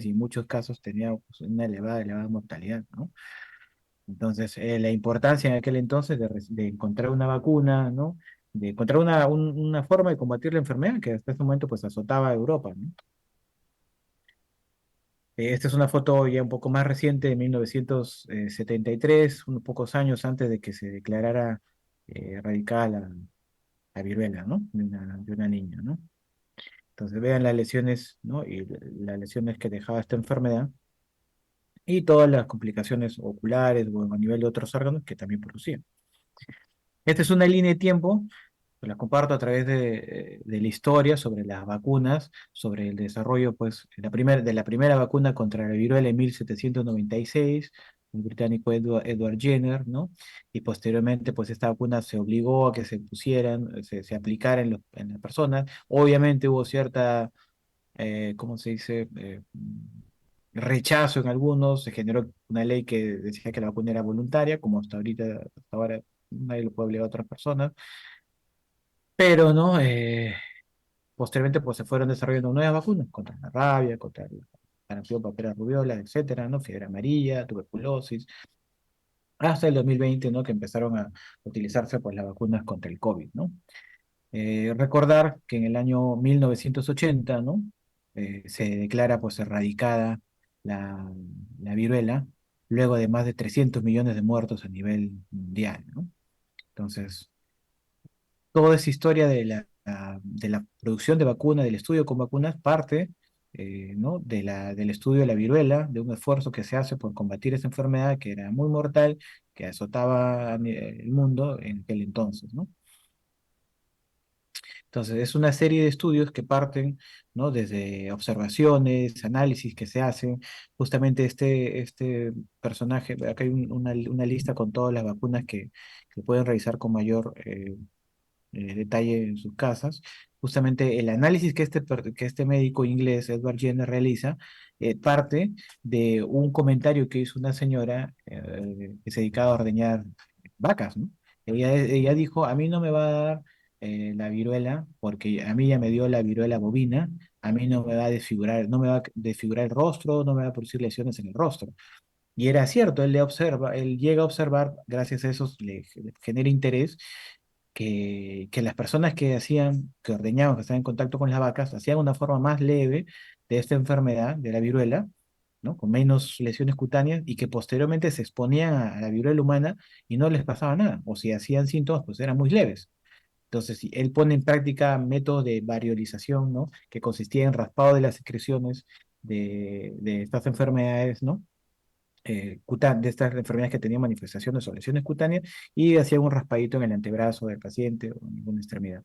y en muchos casos tenía pues, una elevada mortalidad, ¿no? Entonces, la importancia en aquel entonces de encontrar una vacuna, ¿no? De encontrar una forma de combatir la enfermedad que hasta ese momento pues azotaba a Europa, ¿no? Esta es una foto ya un poco más reciente de 1973, unos pocos años antes de que se declarara erradicada la viruela, ¿no? De una niña, ¿no? Entonces vean las lesiones, ¿no? Y las lesiones que dejaba esta enfermedad y todas las complicaciones oculares o a nivel de otros órganos que también producía. Esta es una línea de tiempo, la comparto a través de la historia sobre las vacunas, sobre el desarrollo, pues, de la primera vacuna contra la viruela en 1796, el británico Edward Jenner, ¿no? Y posteriormente, pues, esta vacuna se obligó a que se pusieran, se aplicara en las personas. Obviamente hubo cierta, ¿cómo se dice? Rechazo en algunos, se generó una ley que decía que la vacuna era voluntaria, como hasta ahora nadie lo puede obligar a otras personas, pero no, posteriormente pues se fueron desarrollando nuevas vacunas contra la rabia, contra el sarampión, papera rubiola, etcétera, ¿no? Fiebre amarilla, tuberculosis, hasta el 2020, ¿no? Que empezaron a utilizarse pues las vacunas contra el COVID, ¿no? Recordar que en el año 1980, ¿no? Se declara pues erradicada la, la viruela, luego de más de 300 millones de muertos a nivel mundial, ¿no? Entonces, toda esa historia de la producción de vacunas, del estudio con vacunas, parte, ¿no? del estudio de la viruela, de un esfuerzo que se hace por combatir esa enfermedad que era muy mortal, que azotaba el mundo en aquel entonces, ¿no? Entonces, es una serie de estudios que parten, ¿no? Desde observaciones, análisis que se hacen. Justamente este personaje, acá hay una lista con todas las vacunas que pueden revisar con mayor detalle en sus casas. Justamente el análisis que este médico inglés, Edward Jenner, realiza, parte de un comentario que hizo una señora que se dedicaba a ordeñar vacas, ¿no? Ella dijo, a mí no me va a dar la viruela, porque a mí ya me dio la viruela bovina, a mí no me va a desfigurar, no me va a desfigurar el rostro, no me va a producir lesiones en el rostro. Y era cierto, él llega a observar, gracias a eso le genera interés que las personas que ordeñaban, que estaban en contacto con las vacas, hacían una forma más leve de esta enfermedad, de la viruela, ¿no? Con menos lesiones cutáneas y que posteriormente se exponían a la viruela humana y no les pasaba nada, o si hacían síntomas, pues eran muy leves. Entonces, si él pone en práctica métodos de variolización, ¿no? Que consistía en raspado de las secreciones de estas enfermedades, ¿no? De estas enfermedades que tenían manifestaciones o lesiones cutáneas y hacía un raspadito en el antebrazo del paciente o en ninguna extremidad.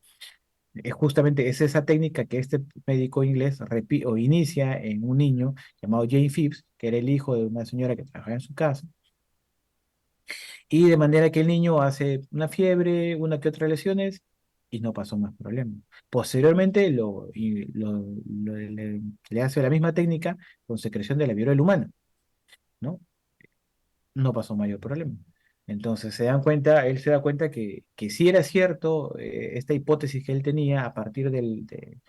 Justamente es esa técnica que este médico inglés o inicia en un niño llamado Jane Phipps, que era el hijo de una señora que trabajaba en su casa, y de manera que el niño hace una fiebre, una que otra lesiones y no pasó más problema. Posteriormente le hace la misma técnica con secreción de la viruela humana, ¿no? No pasó mayor problema. Entonces él se da cuenta que sí era cierto esta hipótesis que él tenía a partir de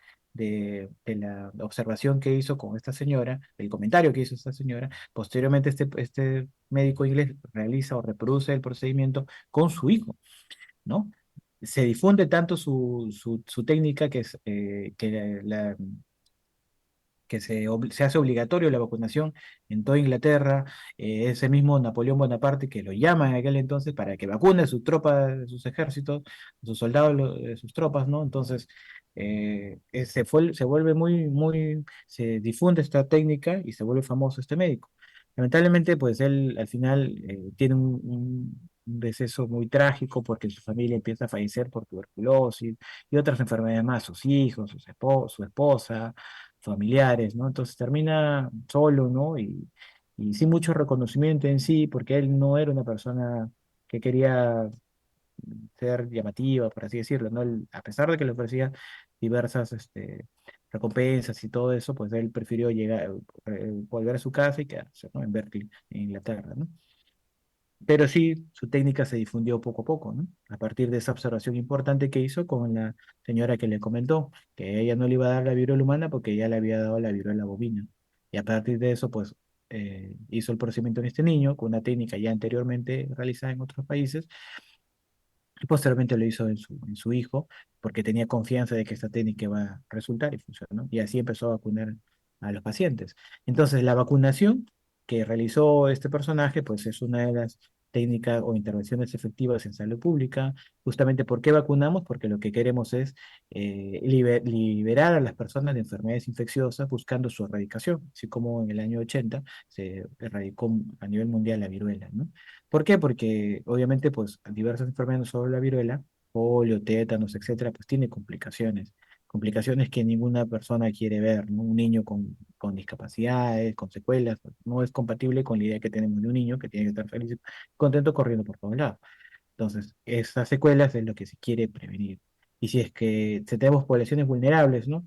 la observación que hizo con esta señora, el comentario que hizo esta señora. Posteriormente este médico inglés realiza o reproduce el procedimiento con su hijo, ¿no? Se difunde tanto su técnica que se hace obligatorio la vacunación en toda Inglaterra. Ese mismo Napoleón Bonaparte que lo llama en aquel entonces para que vacune a sus tropas, sus ejércitos, a sus soldados, sus tropas, ¿no? Entonces, se vuelve se difunde esta técnica y se vuelve famoso este médico. Lamentablemente, pues él al final tiene un deceso muy trágico porque su familia empieza a fallecer por tuberculosis y otras enfermedades más, sus hijos, su esposa, familiares, ¿no? Entonces termina solo, ¿no? Y sin mucho reconocimiento en sí, porque él no era una persona que quería ser llamativa, por así decirlo, ¿no? A pesar de que le ofrecía diversas recompensas y todo eso, pues él prefirió volver a su casa y quedarse, ¿no? En Berkeley, en Inglaterra, ¿no? Pero sí, su técnica se difundió poco a poco, ¿no? A partir de esa observación importante que hizo con la señora que le comentó que ella no le iba a dar la viruela humana porque ya le había dado la viruela bovina. Y a partir de eso, pues hizo el procedimiento en este niño con una técnica ya anteriormente realizada en otros países y posteriormente lo hizo en su hijo porque tenía confianza de que esta técnica iba a resultar y funcionó. Y así empezó a vacunar a los pacientes. Entonces, la vacunación que realizó este personaje, pues es una de las técnicas o intervenciones efectivas en salud pública. Justamente, ¿por qué vacunamos? Porque lo que queremos es liberar a las personas de enfermedades infecciosas buscando su erradicación, así como en el año 80 se erradicó a nivel mundial la viruela, ¿no? ¿Por qué? Porque obviamente pues diversas enfermedades, no solo la viruela, polio, tétanos, etcétera, pues tiene complicaciones, complicaciones que ninguna persona quiere ver, ¿no? Un niño con discapacidades, con secuelas, pues, no es compatible con la idea que tenemos de un niño que tiene que estar feliz y contento corriendo por todos lados. Entonces, esas secuelas es lo que se quiere prevenir. Y si es que si tenemos poblaciones vulnerables, ¿no?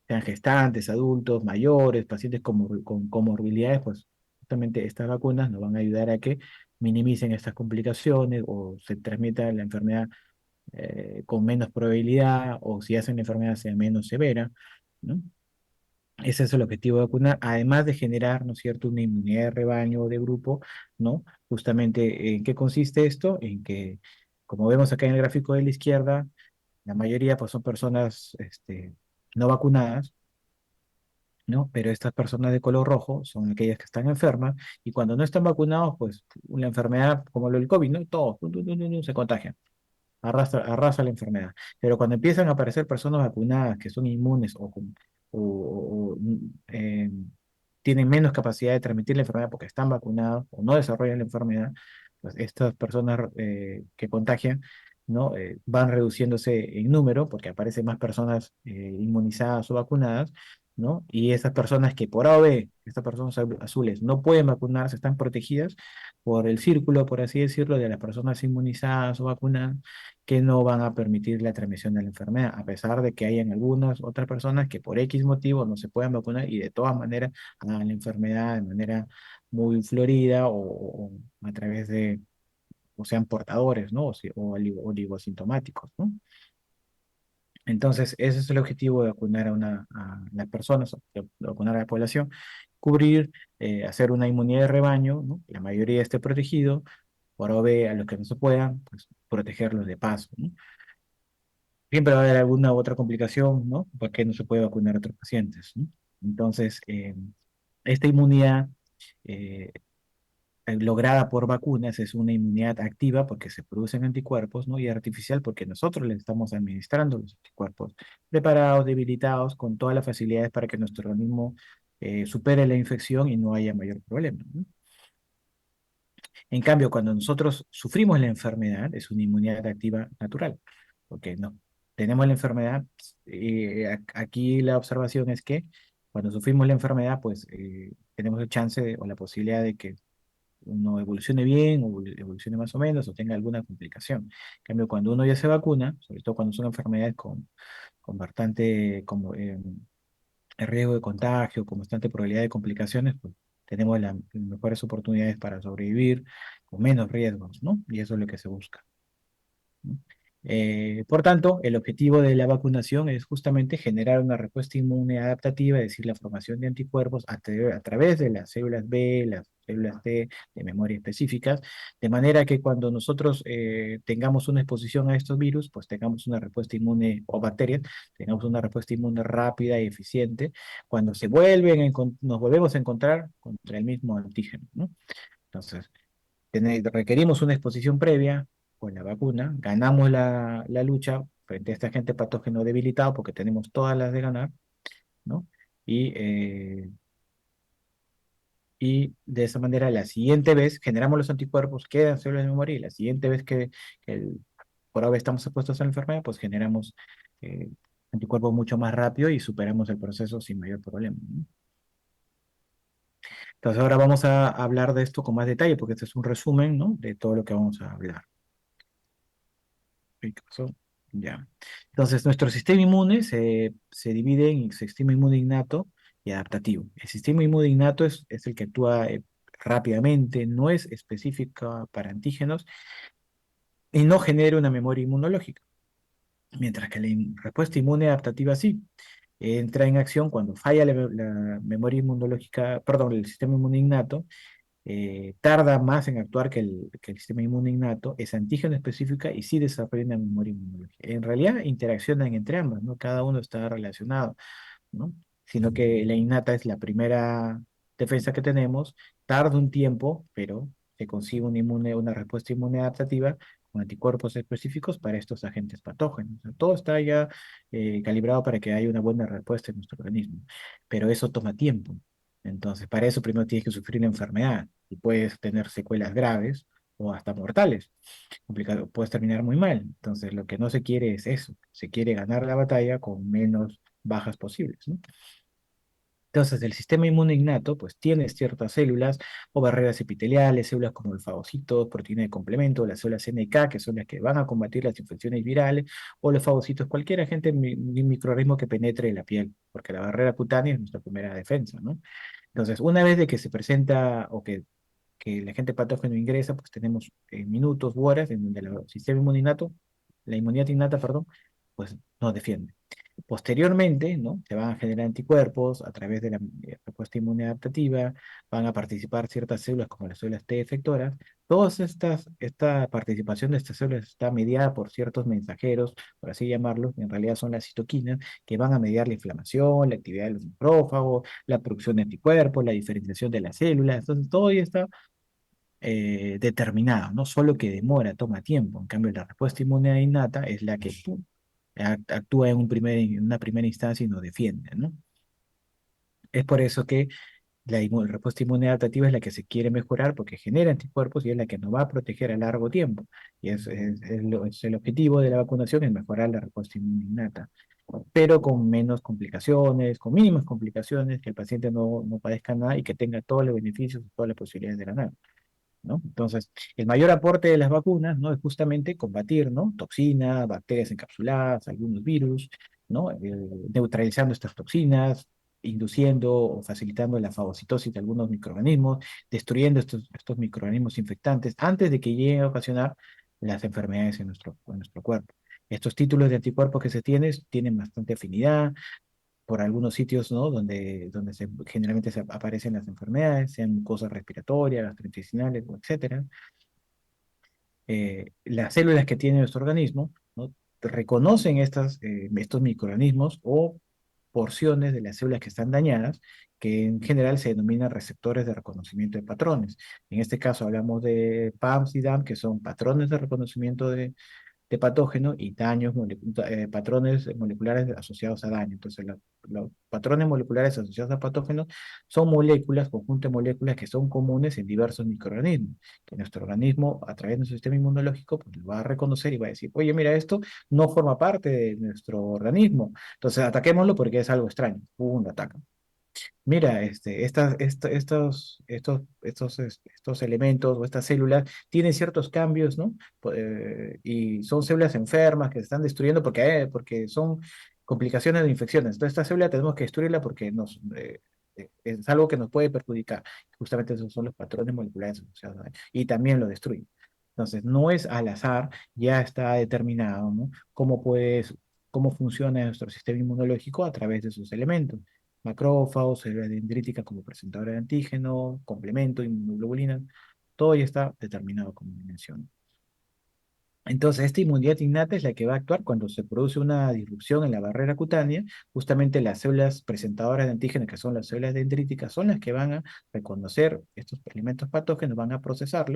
Sean gestantes, adultos, mayores, pacientes con comorbilidades, pues justamente estas vacunas nos van a ayudar a que minimicen estas complicaciones o se transmita la enfermedad con menos probabilidad o si hacen la enfermedad sea menos severa, ¿no? Ese es el objetivo de vacunar, además de generar, ¿no es cierto?, una inmunidad de rebaño o de grupo, ¿no? Justamente, ¿en qué consiste esto? En que, como vemos acá en el gráfico de la izquierda, la mayoría pues son personas no vacunadas, ¿no? Pero estas personas de color rojo son aquellas que están enfermas y cuando no están vacunados, pues una enfermedad como lo del COVID, ¿no? Todos se contagian, arrasa la enfermedad. Pero cuando empiezan a aparecer personas vacunadas que son inmunes o tienen menos capacidad de transmitir la enfermedad porque están vacunados o no desarrollan la enfermedad, pues estas personas que contagian, ¿no? Van reduciéndose en número porque aparecen más personas inmunizadas o vacunadas, ¿no? Y esas personas que por A o B, estas personas azules, no pueden vacunarse, están protegidas por el círculo, por así decirlo, de las personas inmunizadas o vacunadas que no van a permitir la transmisión de la enfermedad, a pesar de que hayan algunas otras personas que por X motivo no se puedan vacunar y de todas maneras hagan la enfermedad de manera muy florida o a través de, o sean portadores, ¿no? O oligosintomáticos, ¿no? Entonces, ese es el objetivo de vacunar a las personas, de vacunar a la población, cubrir, hacer una inmunidad de rebaño, ¿no? La mayoría esté protegido, por OB a los que no se puedan, pues protegerlos de paso, ¿no? Siempre va a haber alguna otra complicación, ¿no? Porque no se puede vacunar a otros pacientes, ¿no? Entonces, esta inmunidad eh, lograda por vacunas es una inmunidad activa porque se producen anticuerpos, ¿no? Y artificial porque nosotros le estamos administrando los anticuerpos preparados, debilitados, con todas las facilidades para que nuestro organismo supere la infección y no haya mayor problema, ¿no? En cambio, cuando nosotros sufrimos la enfermedad, es una inmunidad activa natural, porque no tenemos la enfermedad. Aquí la observación es que cuando sufrimos la enfermedad, pues tenemos el chance o la posibilidad de que uno evolucione bien o evolucione más o menos o tenga alguna complicación. En cambio, cuando uno ya se vacuna, sobre todo cuando son enfermedades con bastante riesgo de contagio, con bastante probabilidad de complicaciones, pues tenemos las mejores oportunidades para sobrevivir con menos riesgos, ¿no? Y eso es lo que se busca, ¿no? Por tanto, el objetivo de la vacunación es justamente generar una respuesta inmune adaptativa, es decir, la formación de anticuerpos a través de las células B, las células T de memoria específicas, de manera que cuando nosotros tengamos una exposición a estos virus, pues tengamos una respuesta inmune o bacterias, tengamos una respuesta inmune rápida y eficiente cuando nos volvemos a encontrar contra el mismo antígeno, ¿no? Entonces, requerimos una exposición previa con la vacuna, ganamos la lucha frente a este agente patógeno debilitado porque tenemos todas las de ganar, ¿no? Y, eh, y de esa manera, la siguiente vez generamos los anticuerpos, quedan células de memoria y la siguiente vez que por ahora estamos expuestos a la enfermedad, pues generamos eh, anticuerpos mucho más rápido y superamos el proceso sin mayor problema, ¿no? Entonces ahora vamos a hablar de esto con más detalle porque este es un resumen, ¿no? De todo lo que vamos a hablar. ¿Qué pasó? Ya. Entonces, nuestro sistema inmune se divide en sistema inmune innato y adaptativo. El sistema inmune innato es el que actúa rápidamente, no es específico para antígenos y no genera una memoria inmunológica, mientras que la respuesta inmune adaptativa sí. entra en acción cuando falla la memoria inmunológica, perdón, el sistema inmune innato, tarda más en actuar que el sistema inmune innato, es antígeno específica y sí desarrolla una memoria inmunológica. En realidad interaccionan entre ambas, ¿no? Cada uno está relacionado, ¿no? Sino que la innata es la primera defensa que tenemos, tarda un tiempo, pero se consigue una respuesta inmune adaptativa con anticuerpos específicos para estos agentes patógenos. O sea, todo está ya calibrado para que haya una buena respuesta en nuestro organismo, pero eso toma tiempo. Entonces, para eso primero tienes que sufrir la enfermedad y puedes tener secuelas graves o hasta mortales. Complicado, puedes terminar muy mal. Entonces, lo que no se quiere es eso. Se quiere ganar la batalla con menos bajas posibles, ¿no? Entonces, el sistema inmune innato, pues tiene ciertas células o barreras epiteliales, células como los fagocitos, proteína de complemento, las células NK, que son las que van a combatir las infecciones virales, o los fagocitos, cualquier agente microorganismo que penetre la piel, porque la barrera cutánea es nuestra primera defensa, ¿no? Entonces, una vez de que se presenta o que el agente patógeno ingresa, pues tenemos minutos u horas en donde el sistema inmune innato, la inmunidad innata, perdón, pues nos defiende. Posteriormente, ¿no? Se van a generar anticuerpos a través de la respuesta inmune adaptativa, van a participar ciertas células como las células T efectoras. Esta participación de estas células está mediada por ciertos mensajeros, por así llamarlos, en realidad son las citoquinas, que van a mediar la inflamación, la actividad de los macrófagos, la producción de anticuerpos, la diferenciación de las células. Entonces, todo ya está determinado, ¿no? Solo que demora, toma tiempo. En cambio, la respuesta inmune innata es la que pum, actúa en una primera instancia y nos defiende, ¿no? Es por eso que la respuesta inmune adaptativa es la que se quiere mejorar porque genera anticuerpos y es la que nos va a proteger a largo tiempo. Y es el objetivo de la vacunación, es mejorar la respuesta inmune innata, pero con menos complicaciones, con mínimas complicaciones, que el paciente no padezca nada y que tenga todos los beneficios y todas las posibilidades de ganar, ¿no? Entonces, el mayor aporte de las vacunas, ¿no? Es justamente combatir, ¿no? Toxinas, bacterias encapsuladas, algunos virus, ¿no? Neutralizando estas toxinas, induciendo o facilitando la fagocitosis de algunos microorganismos, destruyendo estos microorganismos infectantes antes de que lleguen a ocasionar las enfermedades en nuestro cuerpo. Estos títulos de anticuerpos que se tienen bastante afinidad, por algunos sitios, ¿no? Donde generalmente aparecen las enfermedades, sean cosas respiratorias, gastrointestinales, etcétera. Las células que tiene nuestro organismo, ¿no? Reconocen estos microorganismos o porciones de las células que están dañadas, que en general se denominan receptores de reconocimiento de patrones. En este caso hablamos de PAMS y DAM, que son patrones de reconocimiento de patógeno y patrones moleculares asociados a daño. Entonces, los patrones moleculares asociados a patógenos son moléculas, conjuntos de moléculas que son comunes en diversos microorganismos, que nuestro organismo, a través de nuestro sistema inmunológico, pues, lo va a reconocer y va a decir, oye, mira, esto no forma parte de nuestro organismo, entonces ataquémoslo porque es algo extraño. Lo atacan. Mira, estos elementos o estas células tienen ciertos cambios, ¿no? Y son células enfermas que se están destruyendo porque son complicaciones de infecciones. Entonces, esta célula tenemos que destruirla porque es algo que nos puede perjudicar. Justamente esos son los patrones moleculares asociados a daño. Y también lo destruyen. Entonces, no es al azar, ya está determinado, ¿no? Cómo funciona nuestro sistema inmunológico a través de sus elementos macrófagos, células dendríticas como presentadora de antígeno, complemento, inmunoglobulinas, todo ya está determinado como mencioné. Entonces, esta inmunidad innata es la que va a actuar cuando se produce una disrupción en la barrera cutánea. Justamente las células presentadoras de antígenos, que son las células dendríticas, son las que van a reconocer estos elementos patógenos, van a procesar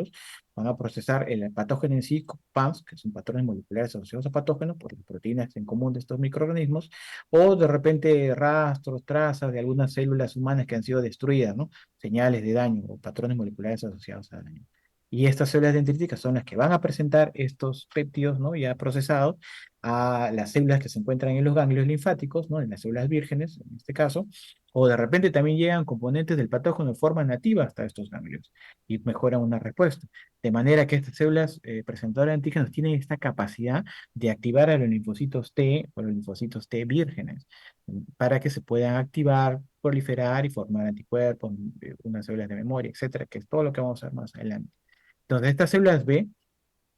el patógeno en sí, PAMS, que son patrones moleculares asociados a patógenos, por las proteínas en común de estos microorganismos, o de repente rastros, trazas de algunas células humanas que han sido destruidas, ¿no? Señales de daño o patrones moleculares asociados a daño. Y estas células dendríticas son las que van a presentar estos péptidos, ¿no? Ya procesados a las células que se encuentran en los ganglios linfáticos, ¿no? En las células vírgenes, en este caso, o de repente también llegan componentes del patógeno de forma nativa hasta estos ganglios y mejoran una respuesta. De manera que estas células presentadoras de antígenos tienen esta capacidad de activar a los linfocitos T o los linfocitos T vírgenes para que se puedan activar, proliferar y formar anticuerpos, unas células de memoria, etcétera, que es todo lo que vamos a ver más adelante. Entonces, estas células B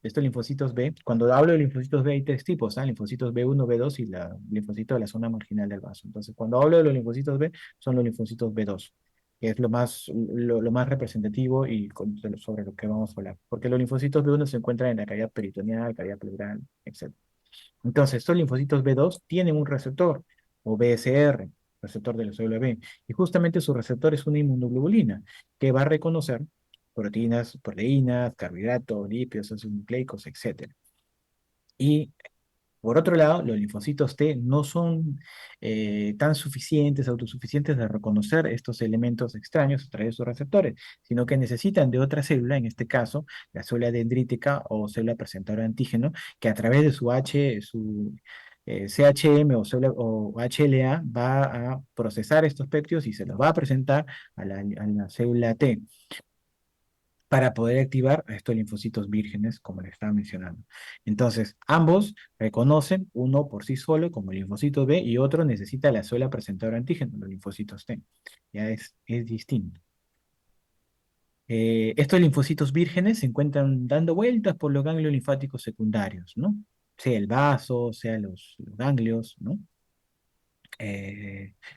Estos linfocitos B, cuando hablo de linfocitos B hay tres tipos, ¿ah? Linfocitos B1, B2 y la linfocito de la zona marginal del vaso. Entonces, cuando hablo de los linfocitos B, son los linfocitos B2, que es lo más representativo y sobre lo que vamos a hablar. Porque los linfocitos B1 se encuentran en la cavidad peritoneal, cavidad pleural, etc. Entonces, estos linfocitos B2 tienen un receptor, o BSR, receptor de la célula B, y justamente su receptor es una inmunoglobulina, que va a reconocer proteínas, carbohidratos, lípidos, ácidos nucleicos, etc. Y por otro lado, los linfocitos T no son tan suficientes, autosuficientes de reconocer estos elementos extraños a través de sus receptores, sino que necesitan de otra célula, en este caso, la célula dendrítica o célula presentadora de antígeno, que a través de su CHM o HLA va a procesar estos péptidos y se los va a presentar a la célula T para poder activar a estos linfocitos vírgenes, como les estaba mencionando. Entonces, ambos reconocen uno por sí solo como linfocito B y otro necesita la sola presentadora antígeno, los linfocitos T. Ya es distinto. Estos linfocitos vírgenes se encuentran dando vueltas por los ganglios linfáticos secundarios, ¿no? Sea el vaso, sea los ganglios, ¿no?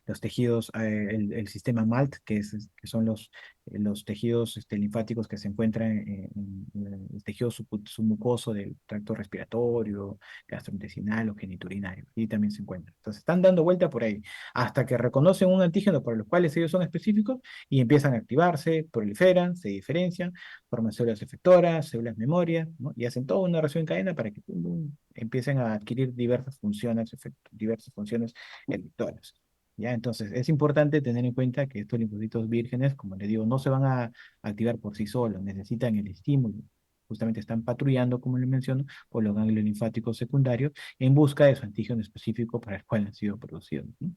Los tejidos, el sistema MALT, que son los tejidos linfáticos que se encuentran en el tejido submucoso del tracto respiratorio, gastrointestinal o geniturinario. Y también se encuentran. Entonces están dando vuelta por ahí hasta que reconocen un antígeno para los cuales ellos son específicos y empiezan a activarse, proliferan, se diferencian, forman células efectoras, células memoria, ¿no? Y hacen toda una reacción en cadena para que pum, pum, empiecen a adquirir diversas funciones electoras. ¿Ya? Entonces, es importante tener en cuenta que estos linfocitos vírgenes, como les digo, no se van a activar por sí solos, necesitan el estímulo. Justamente están patrullando, como les menciono, por los ganglios linfáticos secundarios en busca de su antígeno específico para el cual han sido producidos, ¿no?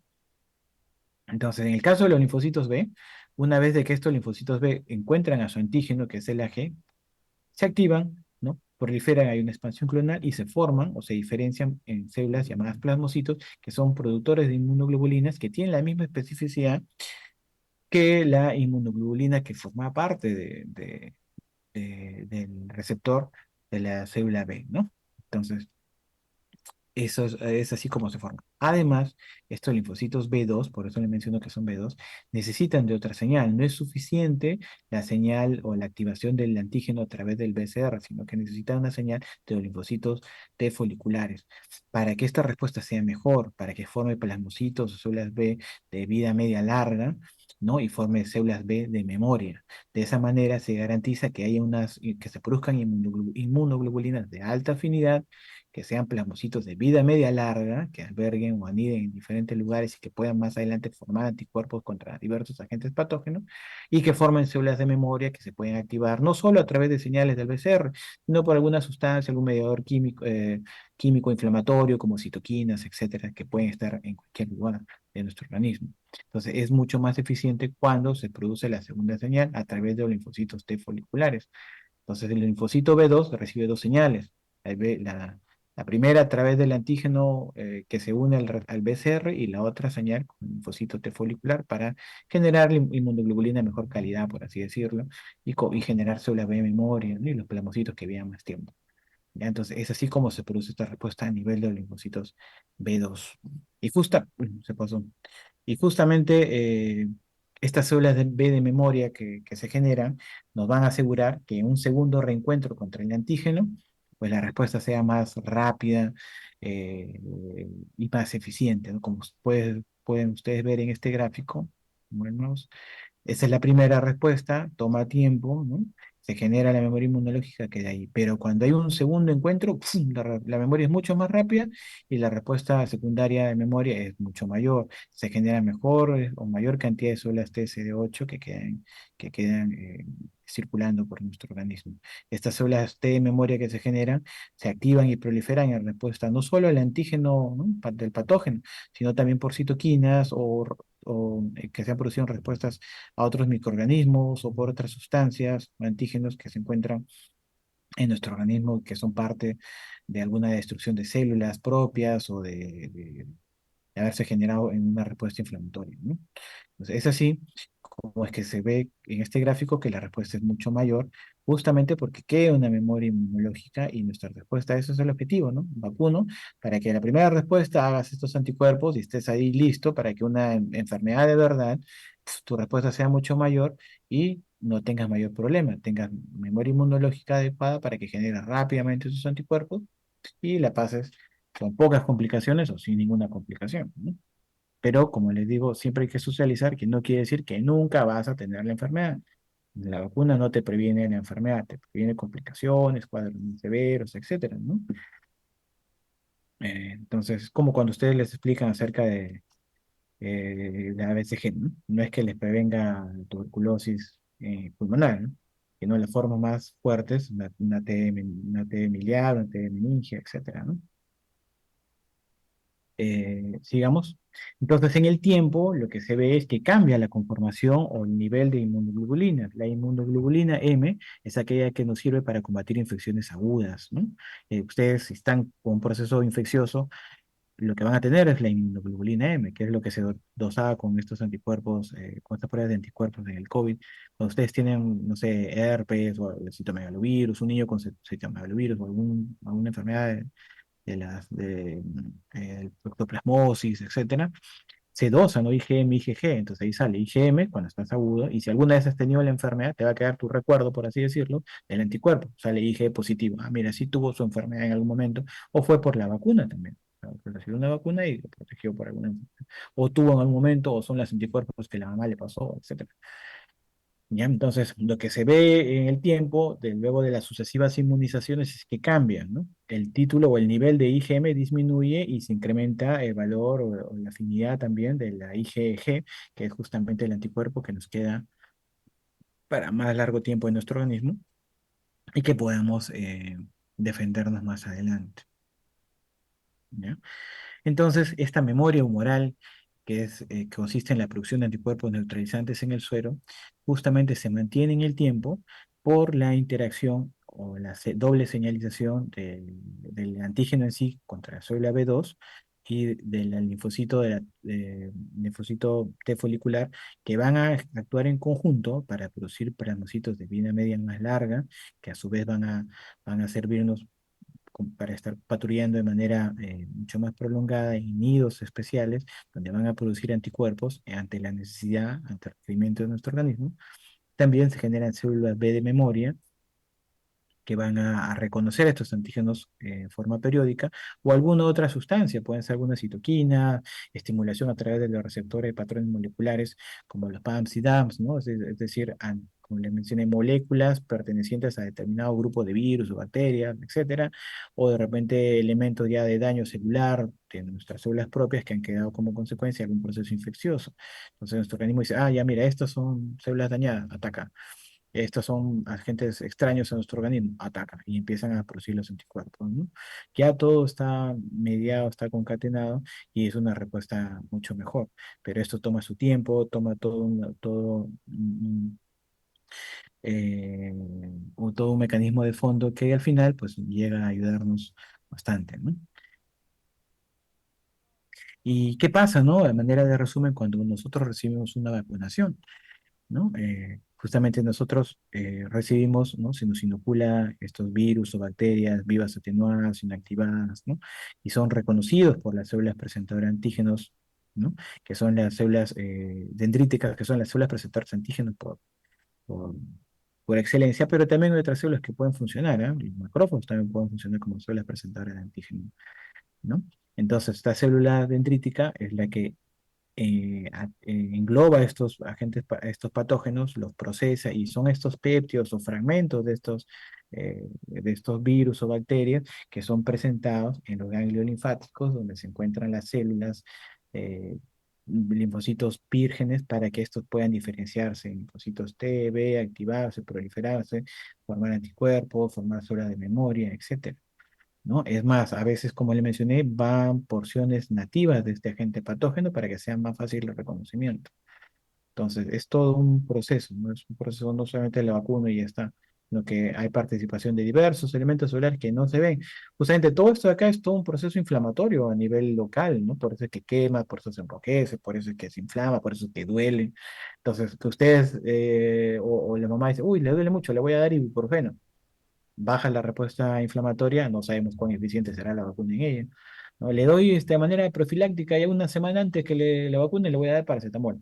Entonces, en el caso de los linfocitos B, una vez de que estos linfocitos B encuentran a su antígeno, que es el AG, se activan, ¿no? Proliferan, hay una expansión clonal y se forman o se diferencian en células llamadas plasmocitos, que son productores de inmunoglobulinas que tienen la misma especificidad que la inmunoglobulina que forma parte del receptor de la célula B, ¿no? Entonces, eso es así como se forma. Además, estos linfocitos B2, por eso le menciono que son B2, necesitan de otra señal. No es suficiente la señal o la activación del antígeno a través del BCR, sino que necesitan una señal de los linfocitos T foliculares. Para que esta respuesta sea mejor, para que forme plasmocitos o células B de vida media larga, ¿no? Y forme células B de memoria. De esa manera se garantiza que haya que se produzcan inmunoglobulinas de alta afinidad que sean plasmocitos de vida media larga, que alberguen o aniden en diferentes lugares y que puedan más adelante formar anticuerpos contra diversos agentes patógenos, y que formen células de memoria que se pueden activar no solo a través de señales del BCR, sino por alguna sustancia, algún mediador químico inflamatorio, como citoquinas, etcétera, que pueden estar en cualquier lugar de nuestro organismo. Entonces, es mucho más eficiente cuando se produce la segunda señal a través de los linfocitos T foliculares. Entonces, el linfocito B2 recibe dos señales. La primera a través del antígeno que se une al BCR y la otra señal con el linfocito T folicular para generar inmunoglobulina de mejor calidad, por así decirlo, y generar células B de memoria, ¿no? Y los plasmocitos que vivan más tiempo. ¿Ya? Entonces, es así como se produce esta respuesta a nivel de los linfocitos B2. Se pasó. Y justamente estas células de B de memoria que se generan nos van a asegurar que en un segundo reencuentro contra el antígeno, pues la respuesta sea más rápida eh, y más eficiente, ¿no? Como pueden ustedes ver en este gráfico, bueno, esa es la primera respuesta, toma tiempo, ¿no? Se genera la memoria inmunológica que de ahí. Pero cuando hay un segundo encuentro, ¡pum! La memoria es mucho más rápida y la respuesta secundaria de memoria es mucho mayor. Se genera mejor o mayor cantidad de células TSD8 que quedan circulando por nuestro organismo. Estas células T de memoria que se generan se activan y proliferan en respuesta no solo al antígeno, ¿no? Del patógeno, sino también por citoquinas o que se han producido en respuestas a otros microorganismos o por otras sustancias o antígenos que se encuentran en nuestro organismo que son parte de alguna destrucción de células propias o de haberse generado en una respuesta inflamatoria, ¿no? Entonces, es así como es que se ve en este gráfico que la respuesta es mucho mayor, justamente porque queda una memoria inmunológica y nuestra respuesta, eso es el objetivo, ¿no? Vacuno para que la primera respuesta hagas estos anticuerpos y estés ahí listo para que una enfermedad de verdad, tu respuesta sea mucho mayor y no tengas mayor problema, tengas memoria inmunológica adecuada para que genere rápidamente esos anticuerpos y la pases con pocas complicaciones o sin ninguna complicación, ¿no? Pero como les digo, siempre hay que socializar, que no quiere decir que nunca vas a tener la enfermedad. La vacuna no te previene la enfermedad, te previene complicaciones, cuadros muy severos, etcétera, ¿no? Entonces, como cuando ustedes les explican acerca de la ABCG, ¿no? No es que les prevenga tuberculosis pulmonar, ¿no? Sino las formas más fuertes, una T miliar, una T meningia, etcétera, ¿no? Sigamos. Entonces, en el tiempo, lo que se ve es que cambia la conformación o el nivel de inmunoglobulinas. La inmunoglobulina M es aquella que nos sirve para combatir infecciones agudas, ¿no? Ustedes, si están con un proceso infeccioso, lo que van a tener es la inmunoglobulina M, que es lo que se dosaba con estos anticuerpos, con estas pruebas de anticuerpos en el COVID. Cuando ustedes tienen, no sé, herpes o el citomegalovirus, un niño con citomegalovirus o alguna enfermedad de proctoplasmosis, etcétera, se dosa, ¿no? IgM, IgG, entonces ahí sale IgM cuando estás agudo, y si alguna vez has tenido la enfermedad, te va a quedar tu recuerdo, por así decirlo, del anticuerpo, sale IgE positivo. Ah, mira, sí tuvo su enfermedad en algún momento, o fue por la vacuna también. Recibió una vacuna y lo protegió por alguna enfermedad. O tuvo en algún momento, o son los anticuerpos que la mamá le pasó, etcétera. ¿Ya? Entonces, lo que se ve en el tiempo, luego de las sucesivas inmunizaciones, es que cambian, ¿no? El título o el nivel de IgM disminuye y se incrementa el valor o la afinidad también de la IgG, que es justamente el anticuerpo que nos queda para más largo tiempo en nuestro organismo y que podamos defendernos más adelante. ¿Ya? Entonces, esta memoria humoral, que consiste en la producción de anticuerpos neutralizantes en el suero, justamente se mantiene en el tiempo por la interacción o la doble señalización del antígeno en sí contra la célula B2 y del linfocito, linfocito T folicular, que van a actuar en conjunto para producir plasmocitos de vida media más larga, que a su vez van a servirnos para estar patrullando de manera mucho más prolongada en nidos especiales, donde van a producir anticuerpos ante la necesidad, ante el requerimiento de nuestro organismo. También se generan células B de memoria que van a reconocer estos antígenos en forma periódica o alguna otra sustancia, pueden ser alguna citoquina, estimulación a través de los receptores de patrones moleculares como los PAMs y DAMs, ¿no? Es decir, como les mencioné, moléculas pertenecientes a determinado grupo de virus o bacterias, etcétera, o de repente elementos ya de daño celular de nuestras células propias que han quedado como consecuencia de algún proceso infeccioso. Entonces nuestro organismo dice, ah, ya mira, estas son células dañadas, ataca. Estos son agentes extraños a nuestro organismo, atacan y empiezan a producir los anticuerpos, ¿no? Ya todo está mediado, está concatenado y es una respuesta mucho mejor, pero esto toma su tiempo, toma todo un mecanismo de fondo que al final pues llega a ayudarnos bastante, ¿no? ¿Y qué pasa, no? De manera de resumen, cuando nosotros recibimos una vacunación, ¿no? Justamente nosotros recibimos, ¿no? Se nos inocula estos virus o bacterias vivas atenuadas, inactivadas, ¿no? Y son reconocidos por las células presentadoras de antígenos, ¿no? Que son las células dendríticas, que son las células presentadoras de antígenos por, por excelencia, pero también hay otras células que pueden funcionar, ¿eh? Los macrófagos también pueden funcionar como células presentadoras de antígenos, ¿no? Entonces, esta célula dendrítica es la que engloba estos agentes, estos patógenos, los procesa y son estos péptidos o fragmentos de estos virus o bacterias que son presentados en los ganglios linfáticos donde se encuentran las células, eh, linfocitos vírgenes para que estos puedan diferenciarse en linfocitos T, B, activarse, proliferarse, formar anticuerpos, formar células de memoria, etcétera. ¿No? Es más, a veces, como le mencioné, van porciones nativas de este agente patógeno para que sea más fácil el reconocimiento. Entonces, es todo un proceso, no es un proceso no solamente la vacuna y ya está, lo que hay participación de diversos elementos celulares que no se ven. Justamente todo esto de acá es todo un proceso inflamatorio a nivel local, ¿no? Por eso es que quema, por eso se enroquece, por eso es que se inflama, por eso es que duele. Entonces, que ustedes o la mamá dice, uy, le duele mucho, le voy a dar ibuprofeno. Baja la respuesta inflamatoria, no sabemos cuán eficiente será la vacuna en ella. ¿No? Le doy de manera profiláctica y una semana antes que la vacune le voy a dar paracetamol.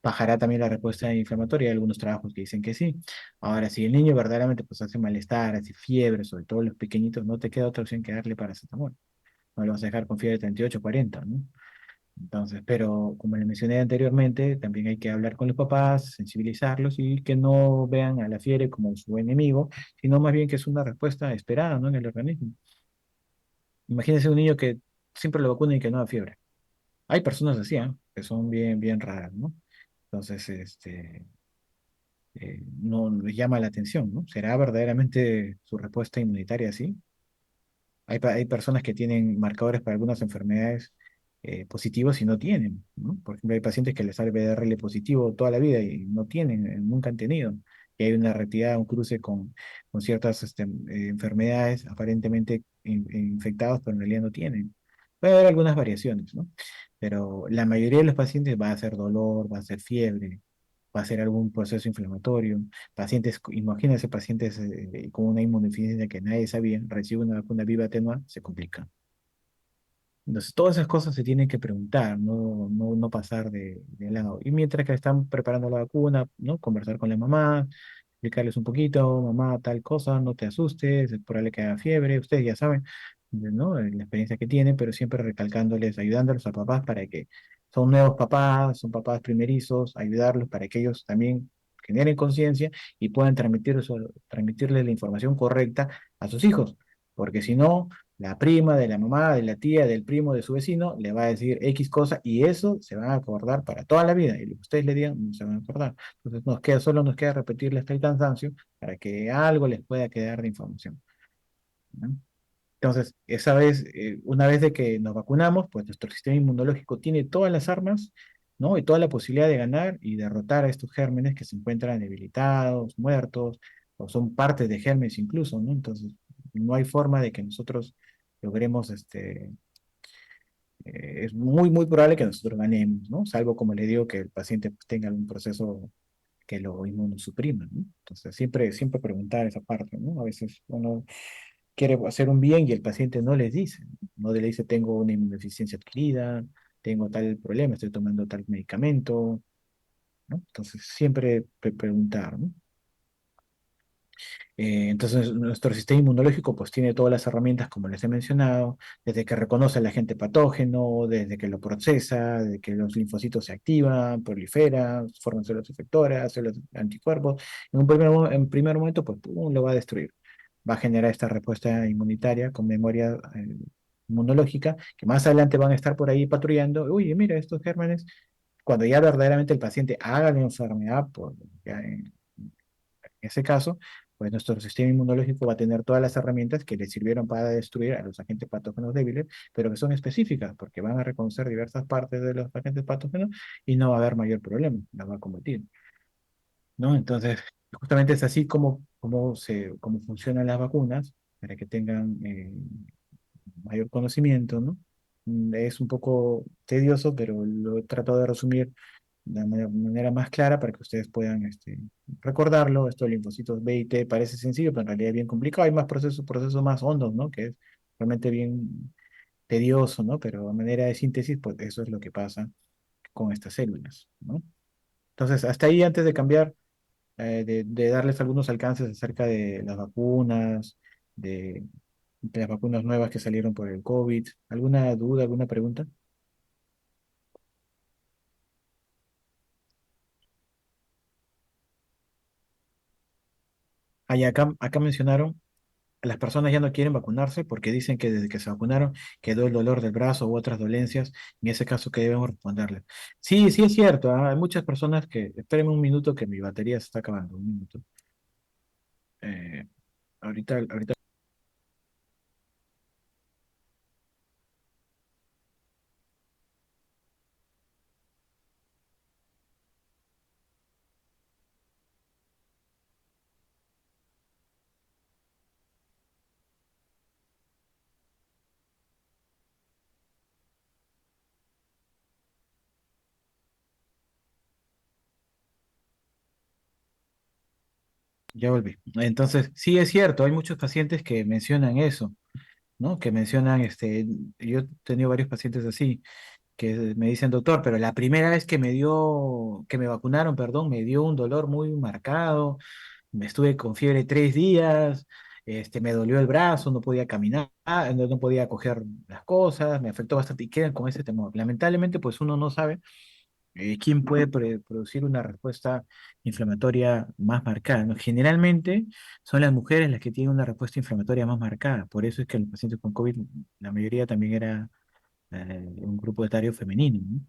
Bajará también la respuesta inflamatoria. Hay algunos trabajos que dicen que sí. Ahora, si el niño verdaderamente pues hace malestar, hace fiebre, sobre todo los pequeñitos, no te queda otra opción que darle paracetamol. No lo vas a dejar con fiebre de 38, 40, ¿no? Entonces, pero como le mencioné anteriormente, también hay que hablar con los papás, sensibilizarlos y que no vean a la fiebre como su enemigo, sino más bien que es una respuesta esperada, ¿no? En el organismo. Imagínense un niño que siempre lo vacunan y que no da fiebre. Hay personas así, ¿ah? Que son bien, bien raras, ¿no? Entonces, no les llama la atención, ¿no? ¿Será verdaderamente su respuesta inmunitaria así? Hay personas que tienen marcadores para algunas enfermedades positivos y no tienen, ¿no? Por ejemplo, hay pacientes que les sale VRL positivo toda la vida y no tienen, nunca han tenido. Y hay una retirada, un cruce con ciertas enfermedades aparentemente infectados, pero en realidad no tienen. Puede haber algunas variaciones, ¿no? Pero la mayoría de los pacientes va a ser dolor, va a ser fiebre, va a ser algún proceso inflamatorio. Pacientes, imagínense pacientes con una inmunodeficiencia que nadie sabía, recibe una vacuna viva atenua, se complica. Entonces, todas esas cosas se tienen que preguntar, no pasar de lado. Y mientras que están preparando la vacuna, ¿no? Conversar con la mamá, explicarles un poquito, mamá, tal cosa, no te asustes, es probable que haga fiebre, ustedes ya saben, ¿no? La experiencia que tienen, pero siempre recalcándoles, ayudándolos a papás para que son nuevos papás, son papás primerizos, ayudarlos para que ellos también generen conciencia y puedan transmitirles la información correcta a sus hijos, porque si no la prima de la mamá, de la tía, del primo, de su vecino, le va a decir X cosa y eso se van a acordar para toda la vida. Y lo que ustedes le digan, no se van a acordar. Entonces solo nos queda repetirle hasta el cansancio para que algo les pueda quedar de información, ¿no? Entonces, esa vez, una vez de que nos vacunamos, pues nuestro sistema inmunológico tiene todas las armas, ¿no? Y toda la posibilidad de ganar y derrotar a estos gérmenes que se encuentran debilitados, muertos, o son partes de gérmenes incluso, ¿no? Entonces, no hay forma de que nosotros logremos, es muy, muy probable que nosotros ganemos, ¿no? Salvo, como le digo, que el paciente pues, tenga algún proceso que lo inmunosuprima, ¿no? Entonces, siempre preguntar esa parte, ¿no? A veces uno quiere hacer un bien y el paciente no les dice, ¿no? No le dice, tengo una inmunodeficiencia adquirida, tengo tal problema, estoy tomando tal medicamento, ¿no? Entonces, siempre preguntar, ¿no? Entonces, nuestro sistema inmunológico pues tiene todas las herramientas, como les he mencionado, desde que reconoce al agente patógeno, desde que lo procesa, desde que los linfocitos se activan, proliferan, forman células efectoras, células anticuerpos. En primer momento, pues pum, lo va a destruir. Va a generar esta respuesta inmunitaria con memoria inmunológica, que más adelante van a estar por ahí patrullando. Oye, mira, estos gérmenes, cuando ya verdaderamente el paciente haga la enfermedad, por, ya en ese caso, pues nuestro sistema inmunológico va a tener todas las herramientas que le sirvieron para destruir a los agentes patógenos débiles, pero que son específicas, porque van a reconocer diversas partes de los agentes patógenos y no va a haber mayor problema, las va a combatir, ¿no? Entonces, justamente es así como funcionan las vacunas, para que tengan mayor conocimiento, ¿no? Es un poco tedioso, pero lo he tratado de resumir de la manera más clara para que ustedes puedan recordarlo. Esto de linfocitos B y T parece sencillo, pero en realidad es bien complicado. Hay más procesos más hondos, ¿no? Que es realmente bien tedioso, ¿no? Pero a manera de síntesis, pues eso es lo que pasa con estas células, ¿no? Entonces, hasta ahí, antes de cambiar, de darles algunos alcances acerca de las vacunas, de, de las vacunas nuevas que salieron por el COVID, ¿alguna duda, alguna pregunta? Acá mencionaron las personas ya no quieren vacunarse porque dicen que desde que se vacunaron quedó el dolor del brazo u otras dolencias, en ese caso, ¿qué debemos responderle? Sí, sí es cierto, ¿ah? Hay muchas personas que, espérenme un minuto que mi batería se está acabando, un minuto. Eh, ahorita Ya volví. Entonces, sí es cierto, hay muchos pacientes que mencionan eso, ¿no? Que mencionan, yo he tenido varios pacientes así, que me dicen, doctor, pero la primera vez que me vacunaron, perdón, me dio un dolor muy marcado, me estuve con fiebre 3 días, me dolió el brazo, no podía caminar, no podía coger las cosas, me afectó bastante y quedan con ese temor. Lamentablemente, pues uno no sabe quién puede producir una respuesta inflamatoria más marcada, ¿no? Generalmente son las mujeres las que tienen una respuesta inflamatoria más marcada, por eso es que los pacientes con COVID, la mayoría también era un grupo etario femenino, ¿no?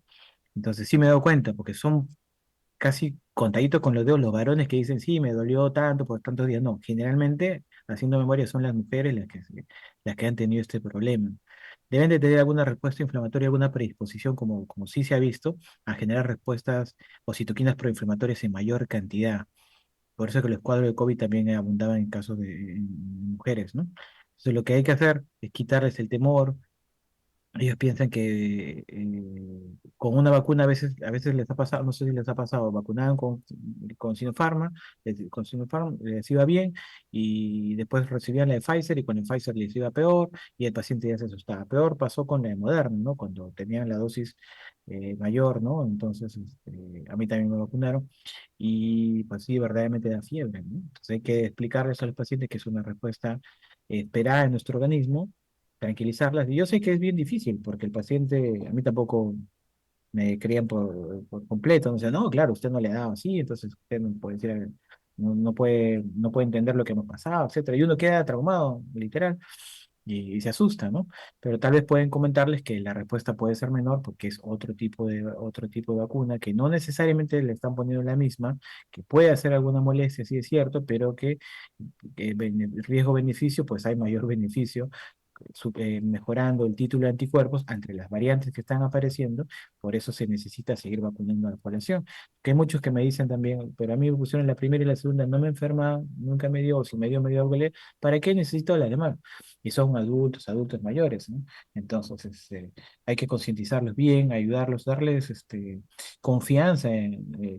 Entonces sí me he dado cuenta, porque son casi contaditos con los dedos los varones que dicen, sí, me dolió tanto por tantos días. No, generalmente, haciendo memoria, son las mujeres las que han tenido este problema. Deben de tener alguna respuesta inflamatoria, alguna predisposición, como sí se ha visto, a generar respuestas o citoquinas proinflamatorias en mayor cantidad. Por eso es que los cuadros de COVID también abundaban en casos de en mujeres, ¿no? Entonces lo que hay que hacer es quitarles el temor. Ellos piensan que con una vacuna a veces les ha pasado, no sé si les ha pasado, vacunaban con Sinopharm, con Sinopharm les iba bien y después recibían la de Pfizer y con el Pfizer les iba peor y el paciente ya se asustaba. Peor pasó con la de Moderna, ¿no? Cuando tenían la dosis mayor, ¿no? Entonces, a mí también me vacunaron y pues sí, verdaderamente da fiebre, ¿no? Entonces hay que explicarles a los pacientes que es una respuesta esperada en nuestro organismo, tranquilizarlas. Y yo sé que es bien difícil, porque el paciente, a mí tampoco me creían por completo. O sea, no, claro, usted no le ha dado así, entonces usted no puede decir, no puede entender lo que hemos pasado, etcétera. Y uno queda traumado, literal, y se asusta, ¿no? Pero tal vez pueden comentarles que la respuesta puede ser menor porque es otro tipo de vacuna, que no necesariamente le están poniendo la misma, que puede hacer alguna molestia, sí es cierto, pero que riesgo-beneficio, pues hay mayor beneficio mejorando el título de anticuerpos entre las variantes que están apareciendo, por eso se necesita seguir vacunando a la población. Que hay muchos que me dicen también, pero a mí me pusieron la primera y la segunda, no me enferma, nunca me dio, o si me dio algo leve, ¿para qué necesito la alemán? Y son adultos mayores, ¿no? Entonces, hay que concientizarlos bien, ayudarlos, darles confianza,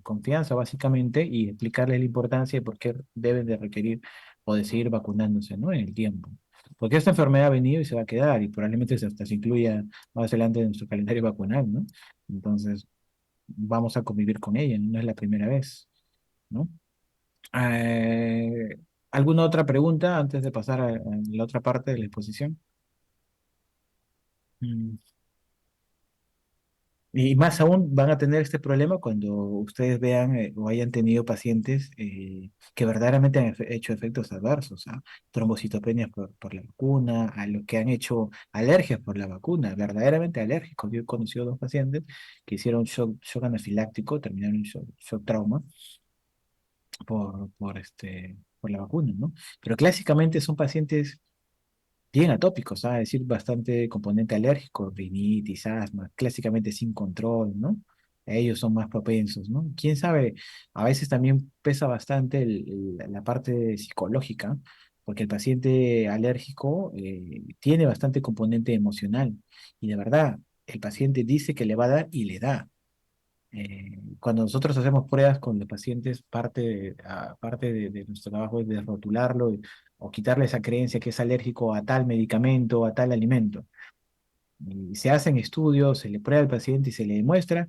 confianza básicamente, y explicarles la importancia de por qué deben de requerir o de seguir vacunándose, ¿no? En el tiempo. Porque esta enfermedad ha venido y se va a quedar y probablemente hasta se incluya más adelante en nuestro calendario vacunal, ¿no? Entonces, vamos a convivir con ella, no es la primera vez, ¿no? Eh, ¿Alguna otra pregunta antes de pasar a la otra parte de la exposición? Mm. Y más aún van a tener este problema cuando ustedes vean o hayan tenido pacientes que verdaderamente han hecho efectos adversos, ¿ah? Trombocitopenias por la vacuna, a los que han hecho alergias por la vacuna, verdaderamente alérgicos. Yo he conocido dos pacientes que hicieron shock anafiláctico, terminaron en shock trauma por la vacuna, ¿no? Pero clásicamente son pacientes bien atópicos, ¿sabes? Es decir, bastante componente alérgico, rinitis, asma, clásicamente sin control, ¿no? Ellos son más propensos, ¿no? Quién sabe, a veces también pesa bastante la parte psicológica, porque el paciente alérgico tiene bastante componente emocional, y de verdad, el paciente dice que le va a dar y le da. Cuando nosotros hacemos pruebas con los pacientes, parte de nuestro trabajo es desrotularlo o quitarle esa creencia que es alérgico a tal medicamento, a tal alimento. Y se hacen estudios, se le prueba al paciente y se le demuestra,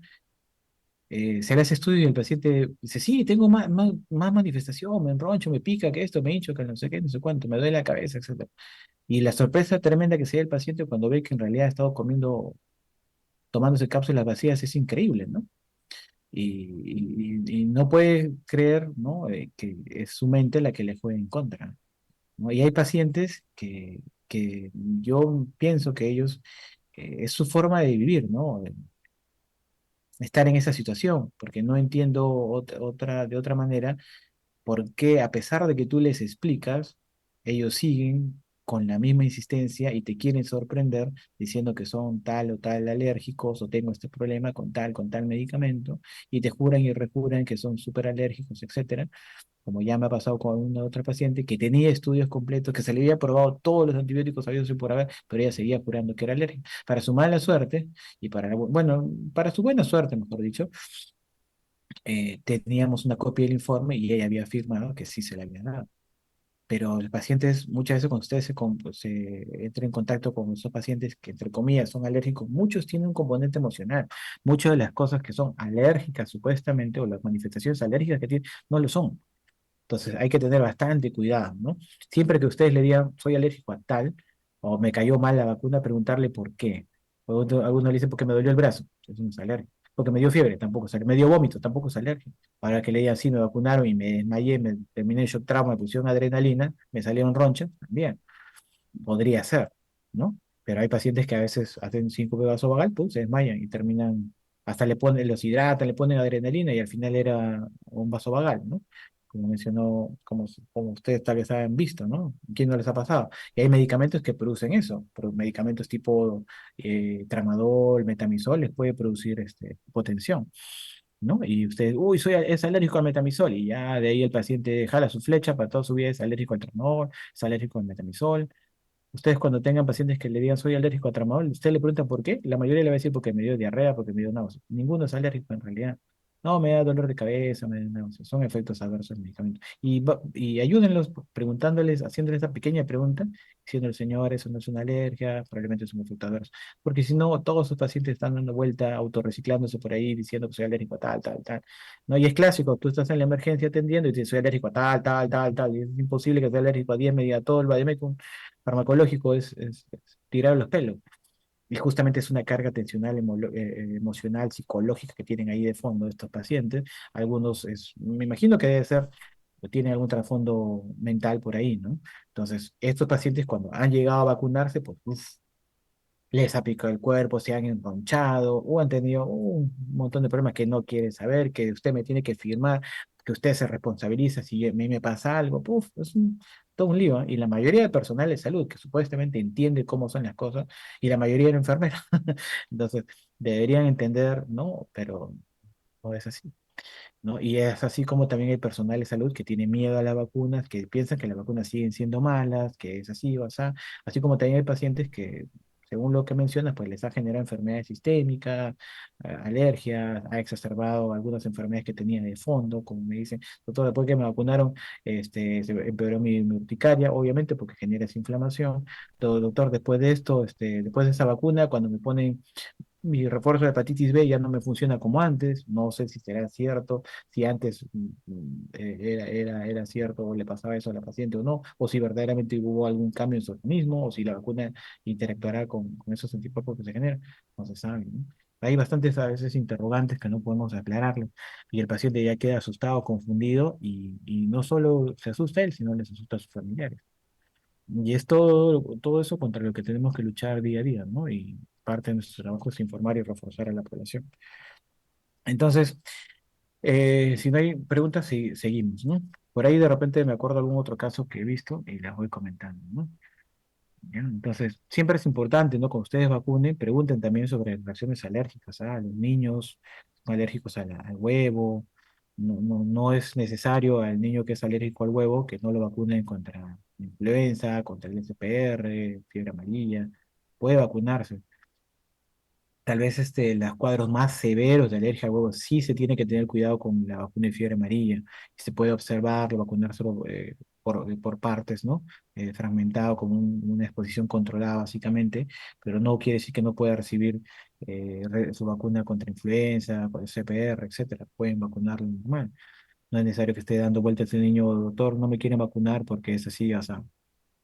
se le hace estudio y el paciente dice, sí, tengo más manifestación, me enroncho, me pica, que esto, me hincho, que no sé qué, no sé cuánto, me duele la cabeza, etcétera. Y la sorpresa tremenda que se da el paciente cuando ve que en realidad ha estado tomándose cápsulas vacías es increíble, ¿no? Y no puede creer, ¿no? Que es su mente la que le juega en contra, ¿no? Y hay pacientes que yo pienso que ellos, es su forma de vivir, ¿no? Estar en esa situación, porque no entiendo de otra manera por qué, a pesar de que tú les explicas, ellos siguen con la misma insistencia y te quieren sorprender diciendo que son tal o tal alérgicos o tengo este problema con tal medicamento y te juran y rejuran que son súper alérgicos, etcétera, como ya me ha pasado con una otra paciente que tenía estudios completos, que se le había probado todos los antibióticos habidos y por haber, pero ella seguía jurando que era alérgica. Para su mala suerte y para, bueno, para su buena suerte, mejor dicho, teníamos una copia del informe y ella había afirmado que sí se le había dado. Pero los pacientes, muchas veces cuando ustedes se entran en contacto con esos pacientes que, entre comillas, son alérgicos, muchos tienen un componente emocional. Muchas de las cosas que son alérgicas, supuestamente, o las manifestaciones alérgicas que tienen, no lo son. Entonces hay que tener bastante cuidado, ¿no? Siempre que ustedes le digan, soy alérgico a tal, o me cayó mal la vacuna, preguntarle por qué. Algunos le dicen, porque me dolió el brazo, eso no es alérgico. Porque me dio fiebre, tampoco es alérgico. Me dio vómito, tampoco es alérgico. Ahora que le digan, sí, me vacunaron y me desmayé, me terminé en shock trauma, me pusieron adrenalina, me salieron ronchas, también podría ser, ¿no? Pero hay pacientes que a veces hacen síncope vasovagal, pues se desmayan y terminan, hasta le ponen, los hidratan, le ponen adrenalina y al final era un vasovagal, ¿no? Como mencionó, como ustedes tal vez han visto, ¿no? ¿Quién no les ha pasado? Y hay medicamentos que producen eso, pero medicamentos tipo tramadol, metamisol, les puede producir hipotensión. ¿No? Y usted, uy, es alérgico al metamisol, y ya de ahí el paciente jala su flecha para toda su vida, es alérgico al tramadol, es alérgico al metamisol. Ustedes cuando tengan pacientes que le digan soy alérgico a tramadol, usted le pregunta por qué, la mayoría le va a decir porque me dio diarrea, porque me dio náuseas. Ninguno es alérgico en realidad. No, me da dolor de cabeza, me da náuseas. Son efectos adversos del medicamento. Y ayúdenlos preguntándoles, haciéndoles esa pequeña pregunta, diciendo el señor, eso no es una alergia, probablemente es un efecto adverso. Porque si no, todos sus pacientes están dando vuelta, autorreciclándose por ahí, diciendo que soy alérgico a tal, tal, tal. ¿No? Y es clásico, tú estás en la emergencia atendiendo y dices soy alérgico a tal, tal, tal, tal. Y es imposible que sea alérgico a 10 mediatol, vademecum farmacológico es tirar los pelos. Y justamente es una carga tensional, emocional, psicológica que tienen ahí de fondo estos pacientes. Algunos, me imagino que debe ser, tienen algún trasfondo mental por ahí, ¿no? Entonces, estos pacientes cuando han llegado a vacunarse, pues, uf, les ha picado el cuerpo, se han enronchado o han tenido un montón de problemas que no quieren saber, que usted me tiene que firmar, que usted se responsabiliza si a mí me pasa algo, puf, todo un lío, ¿eh? Y la mayoría del personal de salud, que supuestamente entiende cómo son las cosas, y la mayoría de enfermeros, entonces deberían entender, ¿no? Pero no es así. ¿No? Y es así como también hay personal de salud que tiene miedo a las vacunas, que piensan que las vacunas siguen siendo malas, que es así o así, así como también hay pacientes que, según lo que mencionas, pues les ha generado enfermedades sistémicas, alergias, ha exacerbado algunas enfermedades que tenían de fondo, como me dicen, doctor, después que me vacunaron, se empeoró mi urticaria, obviamente, porque genera esa inflamación. Todo, doctor, después de esto, después de esa vacuna, cuando me ponen mi refuerzo de hepatitis B ya no me funciona como antes, no sé si será cierto, si antes era cierto o le pasaba eso a la paciente o no, o si verdaderamente hubo algún cambio en su organismo, o si la vacuna interactuará con esos anticuerpos que se generan, no se sabe, ¿no? Hay bastantes a veces interrogantes que no podemos aclararle y el paciente ya queda asustado, confundido y no solo se asusta él, sino les asusta a sus familiares. Y es todo eso contra lo que tenemos que luchar día a día, ¿no? Y parte de nuestro trabajo es informar y reforzar a la población. Entonces, si no hay preguntas, seguimos, ¿no? Por ahí de repente me acuerdo algún otro caso que he visto y las voy comentando, ¿no? ¿Ya? Entonces, siempre es importante, ¿no? Cuando ustedes vacunen, pregunten también sobre reacciones alérgicas, ¿ah? Los niños son alérgicos al huevo. No es necesario al niño que es alérgico al huevo que no lo vacunen contra influenza, contra el SPR, fiebre amarilla. Puede vacunarse. Tal vez los cuadros más severos de alergia al huevo sí se tiene que tener cuidado con la vacuna de fiebre amarilla. Se puede observar, vacunárselo por partes, ¿no? Fragmentado como una exposición controlada básicamente, pero no quiere decir que no pueda recibir su vacuna contra influenza, contra CPR, etcétera. Pueden vacunarlo normal. No es necesario que esté dando vueltas el niño, doctor, no me quieren vacunar porque es así, o sea,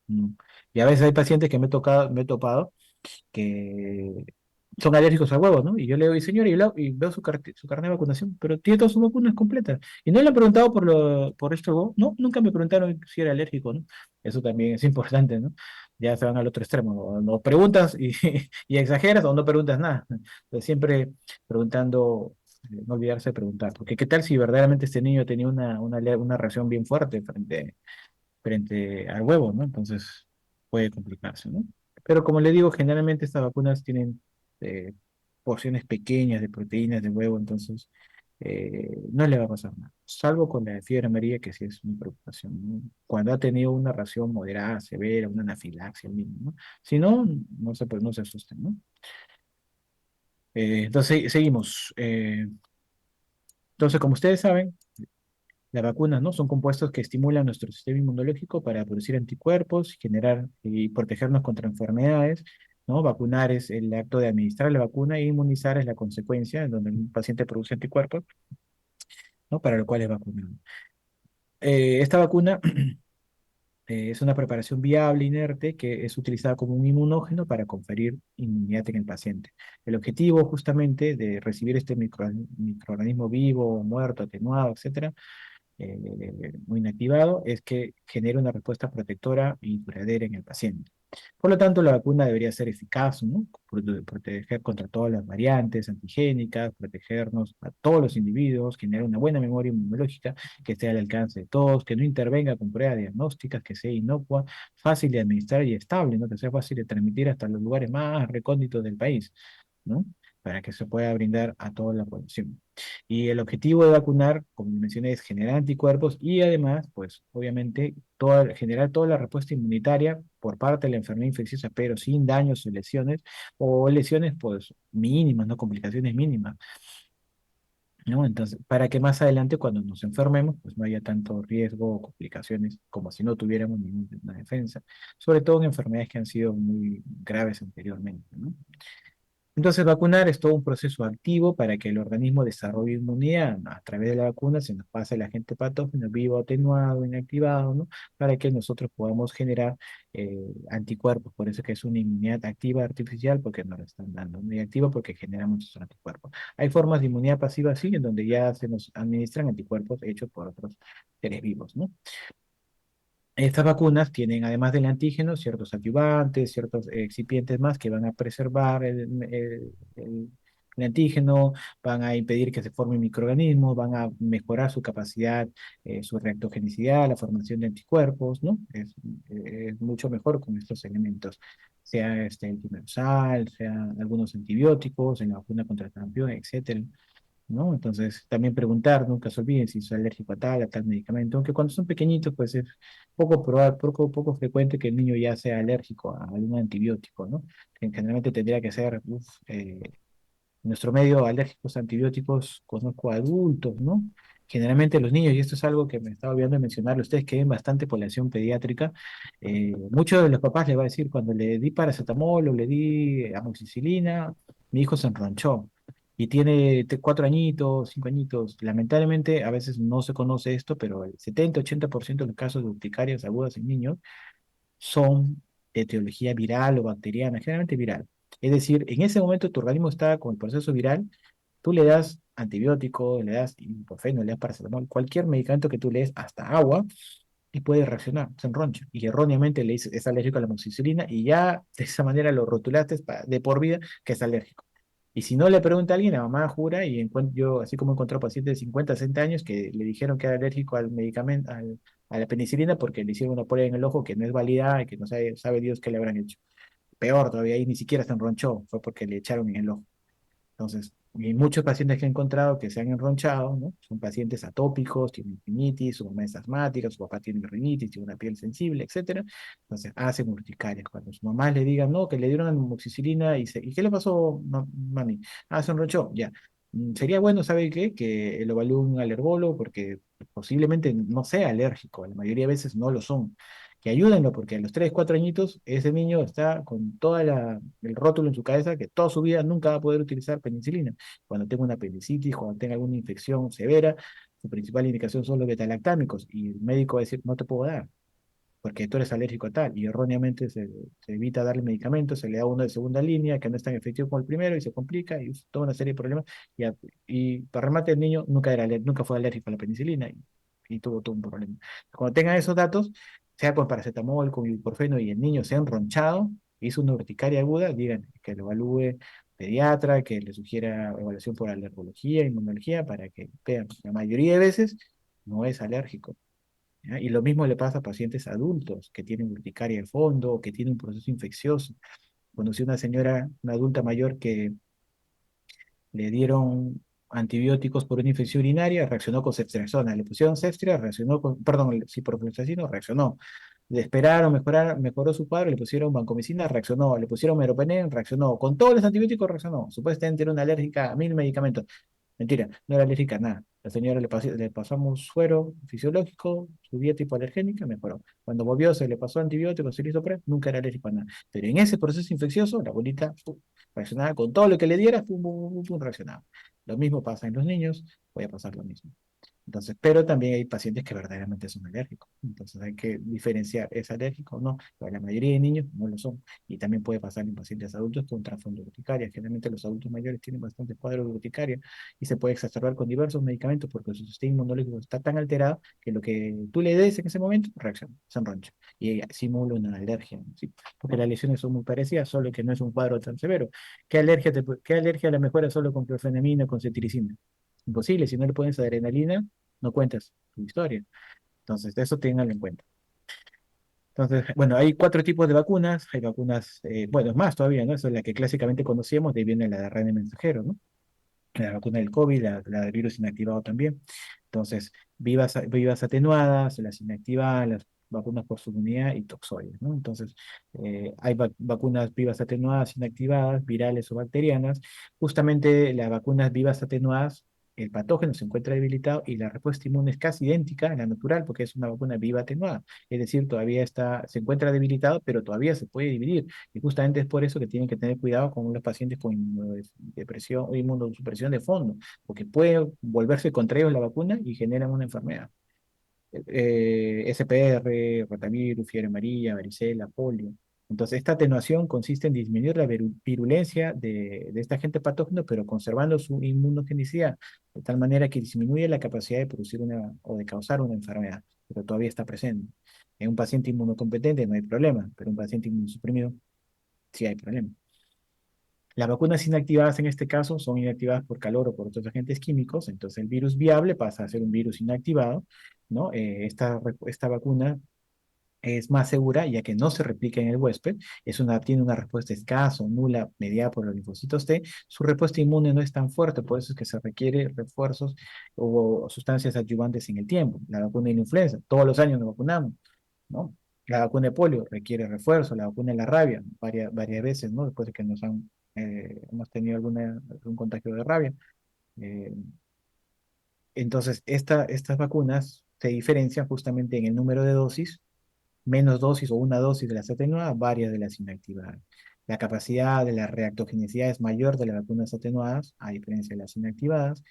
no. Y a veces hay pacientes que me he topado que son alérgicos al huevo, ¿no? Y yo le digo, señor, y veo su carnet de vacunación, pero tiene todas sus vacunas completas. Y no le han preguntado por esto huevo. No, nunca me preguntaron si era alérgico, ¿no? Eso también es importante, ¿no? Ya se van al otro extremo. O no preguntas y exageras o no preguntas nada. Entonces, siempre preguntando, no olvidarse de preguntar. Porque qué tal si verdaderamente este niño tenía una reacción bien fuerte frente al huevo, ¿no? Entonces puede complicarse, ¿no? Pero como le digo, generalmente estas vacunas tienen eh, porciones pequeñas de proteínas de huevo, entonces no le va a pasar nada. Salvo con la fiebre amarilla, que sí es una preocupación, ¿no? Cuando ha tenido una reacción moderada, severa, una anafilaxia, al mínimo, ¿no? Si no, no se asusten, ¿no? Entonces, seguimos. Entonces, como ustedes saben, las vacunas, ¿no? Son compuestos que estimulan nuestro sistema inmunológico para producir anticuerpos, generar y protegernos contra enfermedades, ¿no? Vacunar es el acto de administrar la vacuna e inmunizar es la consecuencia, en donde un paciente produce anticuerpos, ¿no? Para lo cual es vacunado. Esta vacuna es una preparación viable, inerte, que es utilizada como un inmunógeno para conferir inmunidad en el paciente. El objetivo justamente de recibir este microorganismo vivo, muerto, atenuado, etcétera, muy inactivado, es que genera una respuesta protectora y duradera en el paciente. Por lo tanto, la vacuna debería ser eficaz, ¿no? Proteger contra todas las variantes antigénicas, protegernos a todos los individuos, generar una buena memoria inmunológica que esté al alcance de todos, que no intervenga con pruebas diagnósticas, que sea inocua, fácil de administrar y estable, ¿no? Que sea fácil de transmitir hasta los lugares más recónditos del país, ¿no? Para que se pueda brindar a toda la población. Y el objetivo de vacunar, como mencioné, es generar anticuerpos y además, pues obviamente, generar toda la respuesta inmunitaria por parte de la enfermedad infecciosa, pero sin daños o lesiones pues mínimas, no complicaciones mínimas, ¿no? Entonces, para que más adelante cuando nos enfermemos, pues no haya tanto riesgo o complicaciones como si no tuviéramos ninguna defensa, sobre todo en enfermedades que han sido muy graves anteriormente, ¿no? Entonces, vacunar es todo un proceso activo para que el organismo desarrolle inmunidad. A través de la vacuna se nos pasa el agente patógeno vivo, atenuado, inactivado, ¿no? Para que nosotros podamos generar anticuerpos. Por eso que es una inmunidad activa artificial, porque nos la están dando. Muy activa porque generamos esos anticuerpos. Hay formas de inmunidad pasiva, sí, en donde ya se nos administran anticuerpos hechos por otros seres vivos, ¿no? Estas vacunas tienen, además del antígeno, ciertos adyuvantes, ciertos excipientes más que van a preservar el antígeno, van a impedir que se formen microorganismos, van a mejorar su capacidad, su reactogenicidad, la formación de anticuerpos, ¿no? Es mucho mejor con estos elementos, sea el timerosal, sea algunos antibióticos, en la vacuna contra el sarampión, etcétera, ¿no? Entonces, también preguntar, nunca se olviden si soy alérgico a tal medicamento, aunque cuando son pequeñitos, pues es poco frecuente que el niño ya sea alérgico a algún antibiótico, ¿no? Que generalmente tendría que ser, en nuestro medio, alérgicos a antibióticos, conozco a adultos, ¿no? Generalmente los niños, y esto es algo que me estaba olvidando de mencionarle, ustedes que ven bastante población pediátrica, muchos de los papás les va a decir, cuando le di paracetamol o le di amoxicilina, mi hijo se enronchó y tiene 4 añitos, 5 añitos. Lamentablemente, a veces no se conoce esto, pero el 70-80% de los casos de urticarias agudas en niños son de etiología viral o bacteriana, generalmente viral. Es decir, en ese momento tu organismo está con el proceso viral, tú le das antibiótico, le das ibuprofeno, le das paracetamol, cualquier medicamento que tú le des, hasta agua, y puede reaccionar, se enroncha. Y erróneamente le dices, es alérgico a la amoxicilina y ya de esa manera lo rotulaste de por vida que es alérgico. Y si no le pregunta a alguien, la mamá jura, y yo, así como encontré pacientes de 50, 60 años que le dijeron que era alérgico al medicamento, a la penicilina, porque le hicieron una prueba en el ojo que no es válida y que no sabe Dios qué le habrán hecho. Peor todavía, ahí ni siquiera se enronchó, fue porque le echaron en el ojo. Entonces, y muchos pacientes que he encontrado que se han enronchado, ¿no? Son pacientes atópicos, tienen rinitis, su mamá es asmática, su papá tiene rinitis, tiene una piel sensible, etcétera. Entonces, hacen urticarias. Cuando su mamá le diga, no, que le dieron amoxicilina ¿y qué le pasó, mami? Ah, se enronchó, ya. Sería bueno, ¿sabe qué? Que lo evalúe un alergólogo porque posiblemente no sea alérgico, la mayoría de veces no lo son. Que ayúdenlo, porque a los 3 4 añitos ese niño está con el rótulo en su cabeza que toda su vida nunca va a poder utilizar penicilina. Cuando tenga una apendicitis, cuando tenga alguna infección severa, su principal indicación son los betalactámicos y el médico va a decir, no te puedo dar, porque tú eres alérgico a tal, y erróneamente se evita darle medicamentos, se le da uno de segunda línea que no es tan efectivo como el primero y se complica y toda una serie de problemas. Y para remate, el niño nunca fue alérgico a la penicilina y tuvo todo un problema. Cuando tengan esos datos, sea con paracetamol, con ibuprofeno y el niño se ha enronchado, hizo una urticaria aguda, digan que lo evalúe pediatra, que le sugiera evaluación por alergología, inmunología, para que vean, la mayoría de veces no es alérgico. ¿Ya? Y lo mismo le pasa a pacientes adultos que tienen urticaria de fondo o que tienen un proceso infeccioso. Conocí una señora, una adulta mayor, que le dieron antibióticos por una infección urinaria, reaccionó con ceftriaxona. Le pusieron ceftriaxona, reaccionó con, perdón, ciprofloxacino, reaccionó. Le esperaron, mejoró su cuadro, le pusieron vancomicina, reaccionó. Le pusieron meropenem, reaccionó. Con todos los antibióticos reaccionó. Supuestamente era una alérgica a 1000 medicamentos. Mentira, no era alérgica a nada. La señora le pasamos suero fisiológico, su dieta hipoalergénica, mejoró. Cuando volvió, se le pasó antibióticos, se le hizo PrEP, nunca era alérgico a nada. Pero en ese proceso infeccioso, la abuelita pum, reaccionaba con todo lo que le diera, pum, pum, pum, pum, reaccionaba. Lo mismo pasa en los niños, puede pasar lo mismo. Entonces, pero también hay pacientes que verdaderamente son alérgicos. Entonces hay que diferenciar, ¿es alérgico o no? Pero la mayoría de niños no lo son. Y también puede pasar en pacientes adultos con trasfondo urticaria. Generalmente los adultos mayores tienen bastantes cuadros de urticaria y se puede exacerbar con diversos medicamentos porque su sistema inmunológico está tan alterado que lo que tú le des en ese momento reacciona, se enroncha y simula una alergia, ¿sí? Porque las lesiones son muy parecidas, solo que no es un cuadro tan severo. ¿Qué alergia la mejora solo con clorfenamina o con cetiricina? Imposible, si no le pones adrenalina, no cuentas tu historia. Entonces, de eso ténganlo en cuenta. Entonces, bueno, hay cuatro tipos de vacunas. Hay vacunas, bueno, es más todavía, ¿no? Esa es la que clásicamente conocíamos, de ahí viene la de ARN mensajero, ¿no? La vacuna del COVID, la del virus inactivado también. Entonces, vivas atenuadas, las inactivadas, las vacunas por subunidad y toxoides, ¿no? Entonces, hay vacunas vivas atenuadas, inactivadas, virales o bacterianas. Justamente las vacunas vivas atenuadas, el patógeno se encuentra debilitado y la respuesta inmune es casi idéntica a la natural porque es una vacuna viva atenuada. Es decir, todavía se encuentra debilitado, pero todavía se puede dividir. Y justamente es por eso que tienen que tener cuidado con los pacientes con inmunodepresión o inmunosupresión de fondo, porque puede volverse contra ellos la vacuna y generan una enfermedad. SPR, rotavirus, fiebre amarilla, varicela, polio. Entonces, esta atenuación consiste en disminuir la virulencia de este agente patógeno, pero conservando su inmunogenicidad, de tal manera que disminuye la capacidad de producir una o de causar una enfermedad, pero todavía está presente. En un paciente inmunocompetente no hay problema, pero en un paciente inmunosuprimido sí hay problema. Las vacunas inactivadas en este caso son inactivadas por calor o por otros agentes químicos, entonces el virus viable pasa a ser un virus inactivado, ¿no? Esta vacuna es más segura ya que no se replica en el huésped, tiene una respuesta escasa o nula mediada por los linfocitos T, su respuesta inmune no es tan fuerte, por eso es que se requiere refuerzos o sustancias adyuvantes en el tiempo. La vacuna de la influenza, todos los años nos vacunamos, ¿no? La vacuna de polio requiere refuerzo, la vacuna de la rabia, varias veces, ¿no? Después de que hemos tenido algún contagio de rabia. Eh, entonces, estas vacunas se diferencian justamente en el número de dosis, menos dosis o una dosis de las atenuadas, varias de las inactivadas. La capacidad de la reactogenicidad es mayor de las vacunas atenuadas, a diferencia de las inactivadas.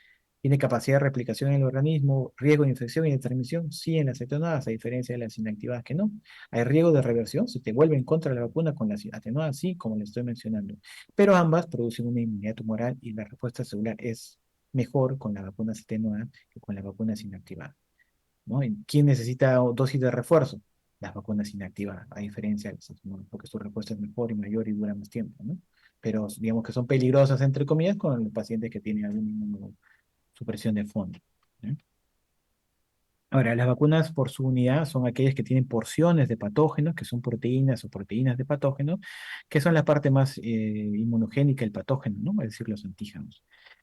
Tiene capacidad de replicación en el organismo, riesgo de infección y de transmisión, sí en las atenuadas, a diferencia de las inactivadas que no. Hay riesgo de reversión, si te vuelve en contra de la vacuna con las atenuadas, sí, como le estoy mencionando. Pero ambas producen una inmunidad tumoral y la respuesta celular es mejor con las vacunas atenuadas que con las vacunas inactivadas, ¿no? ¿Quién necesita dosis de refuerzo? Las vacunas inactivadas, a diferencia de las atenuadas, porque su respuesta es mejor y mayor y dura más tiempo, ¿no? Pero digamos que son peligrosas, entre comillas, con los pacientes que tienen alguna supresión de fondo, ¿no? Ahora, las vacunas por su unidad son aquellas que tienen porciones de patógenos, que son proteínas o proteínas de patógeno, que son la parte más inmunogénica del patógeno, ¿no? Es decir, los antígenos.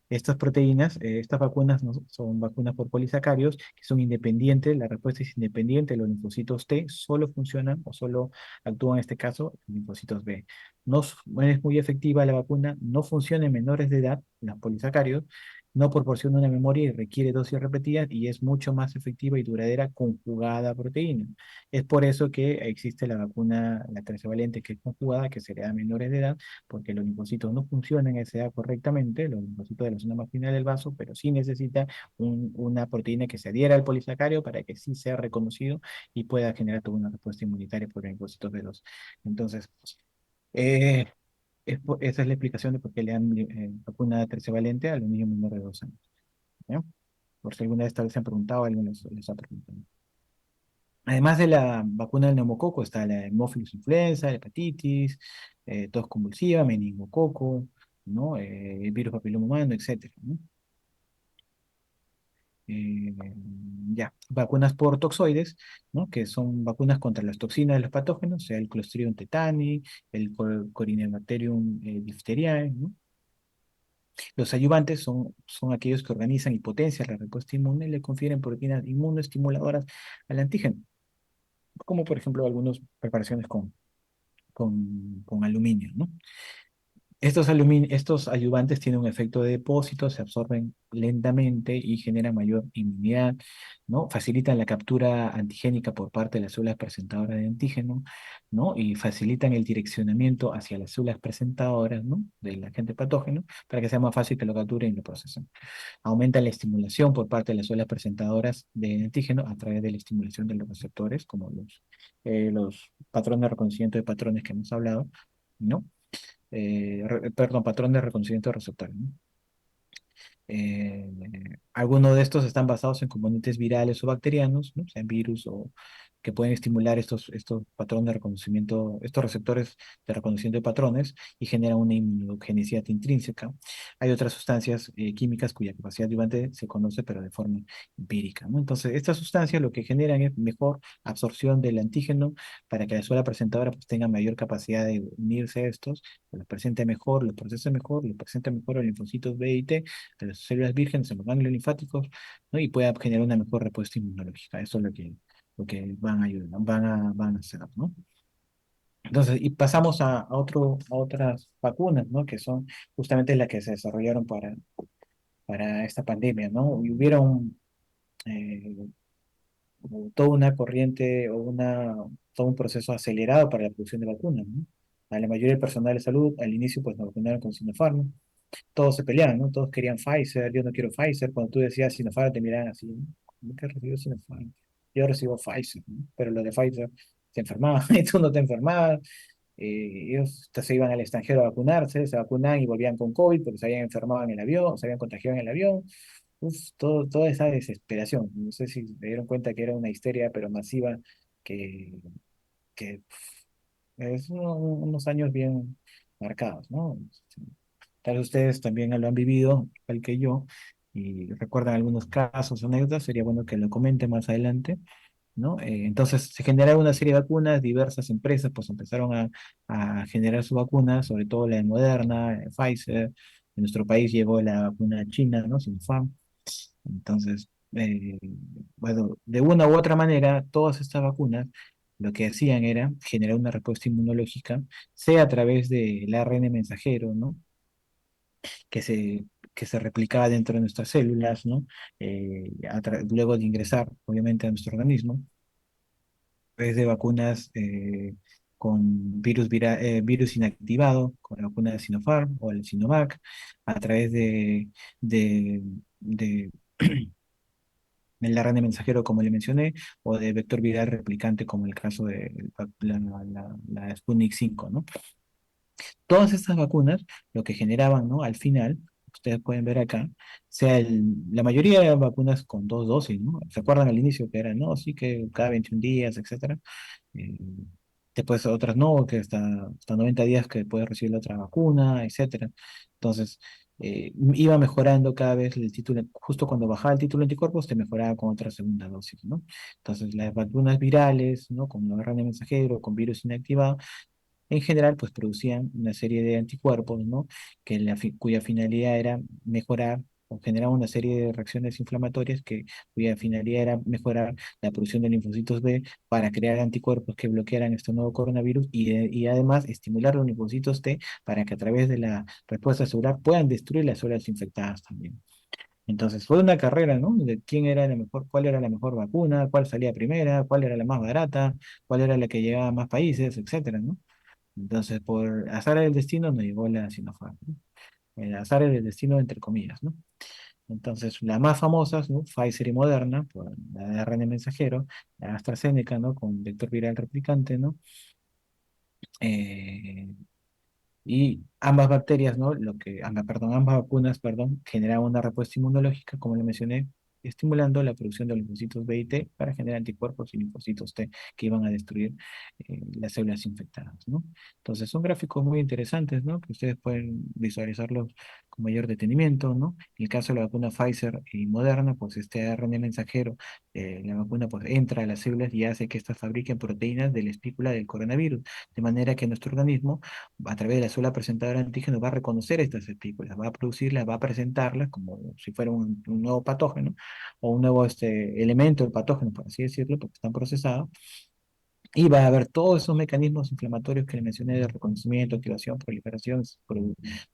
Estas proteínas, estas vacunas son vacunas por polisacarios, que son independientes, la respuesta es independiente, los linfocitos T solo funcionan o solo actúan en este caso los linfocitos B. No es muy efectiva la vacuna, no funciona en menores de edad, los polisacarios, no proporciona una memoria y requiere dosis repetidas y es mucho más efectiva y duradera conjugada a proteína. Es por eso que existe la vacuna, la tetravalente, que es conjugada, que se le da a menores de edad, porque los linfocitos no funcionan a esa edad correctamente, los linfocitos de la zona marginal del vaso, pero sí necesita una proteína que se adhiera al polisacario para que sí sea reconocido y pueda generar toda una respuesta inmunitaria por los linfocitos B2. Entonces, eh, esa es la explicación de por qué le dan vacuna tercevalente a los niños menores de 2 años. ¿Ya? Por si alguna vez tal vez se han preguntado, alguien les ha preguntado. Además de la vacuna del neumococo, está la Haemophilus influenza, la hepatitis, tos convulsiva, meningococo, ¿no? El virus papiloma humano, etcétera, ¿no? Eh, ya, vacunas por toxoides, ¿no? Que son vacunas contra las toxinas de los patógenos, sea el Clostridium tetani, el Corynebacterium diphtheriae, ¿no? Los ayudantes son aquellos que organizan y potencian la respuesta inmune y le confieren proteínas inmunoestimuladoras al antígeno, como por ejemplo algunas preparaciones con aluminio, ¿no? Estos ayudantes tienen un efecto de depósito, se absorben lentamente y generan mayor inmunidad, ¿no? Facilitan la captura antigénica por parte de las células presentadoras de antígeno, ¿no? Y facilitan el direccionamiento hacia las células presentadoras, ¿no? Del agente patógeno para que sea más fácil que lo capturen y lo procesen. Aumenta la estimulación por parte de las células presentadoras de antígeno a través de la estimulación de los receptores, como los patrones de reconocimiento de patrones que hemos hablado, ¿no? Perdón, patrón de reconocimiento de receptores, ¿no? Eh, Algunos de estos están basados en componentes virales o bacterianos, ¿no? Sean virus o que pueden estimular estos patrones de reconocimiento, estos receptores de reconocimiento de patrones y generan una inmunogenicidad intrínseca. Hay otras sustancias químicas cuya capacidad ayudante se conoce, pero de forma empírica, ¿no? Entonces, estas sustancias lo que generan es mejor absorción del antígeno para que la célula presentadora pues, tenga mayor capacidad de unirse a estos, los presente mejor, los procese mejor, los presente mejor a los linfocitos B y T de las células vírgenes en los ganglios linfáticos, ¿no? Y pueda generar una mejor respuesta inmunológica. Eso es lo que van a ayudar, van a hacer, ¿no? Entonces, y pasamos a otras vacunas, ¿no? Que son justamente las que se desarrollaron para esta pandemia, ¿no? Y hubieron eh, toda una corriente todo un proceso acelerado para la producción de vacunas, ¿no? A la mayoría del personal de salud, al inicio, pues nos vacunaron con Sinopharm, todos se peleaban, ¿no? Todos querían Pfizer, yo no quiero Pfizer. Cuando tú decías Sinopharm, te miraban así, ¿no? ¿Cómo que recibió Sinopharm? Yo recibo Pfizer, ¿no? Pero los de Pfizer se enfermaban y tú no te enfermabas. Ellos se iban al extranjero a vacunarse, se vacunaban y volvían con COVID porque se habían enfermado en el avión, se habían contagiado en el avión. Uf, toda esa desesperación. No sé si se dieron cuenta que era una histeria, pero masiva, que, que es unos años bien marcados, ¿no? Tal vez ustedes también lo han vivido, igual que yo, y recuerdan algunos casos o anécdotas, sería bueno que lo comenten más adelante, ¿no? Entonces se generaron una serie de vacunas, diversas empresas pues empezaron a generar sus vacunas, sobre todo la de Moderna, Pfizer, en nuestro país llegó la vacuna china, ¿no? Sinopharm. Entonces, bueno, de una u otra manera, todas estas vacunas lo que hacían era generar una respuesta inmunológica, sea a través del ARN mensajero, ¿no? que se, que se replicaba dentro de nuestras células, ¿no? Luego de ingresar, obviamente, a nuestro organismo, a través de vacunas con virus inactivado, con la vacuna de Sinopharm o el Sinovac, a través de, de el ARN mensajero, como le mencioné, o de vector viral replicante, como el caso de la Sputnik 5, ¿no? Todas estas vacunas lo que generaban, ¿no? Al final, ustedes pueden ver acá, la mayoría eran vacunas con dos dosis, ¿no? ¿Se acuerdan al inicio que eran, no? Sí, que cada 21 días, etcétera. Eh, Después otras no, que hasta 90 días que puedes recibir la otra vacuna, etcétera. Entonces, iba mejorando cada vez el título, justo cuando bajaba el título de anticuerpos, te mejoraba con otra segunda dosis, ¿no? Entonces, las vacunas virales, ¿no? Con el RNA mensajero, con virus inactivado, en general, pues producían una serie de anticuerpos, ¿no? Cuya finalidad era mejorar o generar una serie de reacciones inflamatorias cuya finalidad era mejorar la producción de linfocitos B para crear anticuerpos que bloquearan este nuevo coronavirus y además estimular los linfocitos T para que a través de la respuesta celular puedan destruir las células infectadas también. Entonces fue una carrera, ¿no? De quién era la mejor, cuál era la mejor vacuna, cuál salía primera, cuál era la más barata, cuál era la que llegaba a más países, etcétera, ¿no? Entonces, por azar del destino, nos llegó la Sinopharm, ¿no? El azar del destino, entre comillas, ¿no? Entonces, las más famosas, ¿no? Pfizer y Moderna, por la de ARN mensajero, la AstraZeneca, ¿no? Con vector viral replicante, ¿no? Eh, y ambas bacterias, ¿no? Ambas vacunas, perdón, generaban una respuesta inmunológica, como le mencioné, estimulando la producción de linfocitos B y T para generar anticuerpos y linfocitos T que iban a destruir las células infectadas, ¿no? Entonces son gráficos muy interesantes, ¿no? Que ustedes pueden visualizarlos con mayor detenimiento, ¿no? En el caso de la vacuna Pfizer y Moderna, pues este ARN mensajero, la vacuna pues entra a las células y hace que éstas fabriquen proteínas de la espícula del coronavirus, de manera que nuestro organismo a través de la célula presentadora de antígeno va a reconocer estas espículas, va a producirlas, va a presentarlas como si fuera un nuevo patógeno o un nuevo elemento del patógeno, por así decirlo, porque están procesados, y va a haber todos esos mecanismos inflamatorios que le mencioné de reconocimiento, activación, proliferación,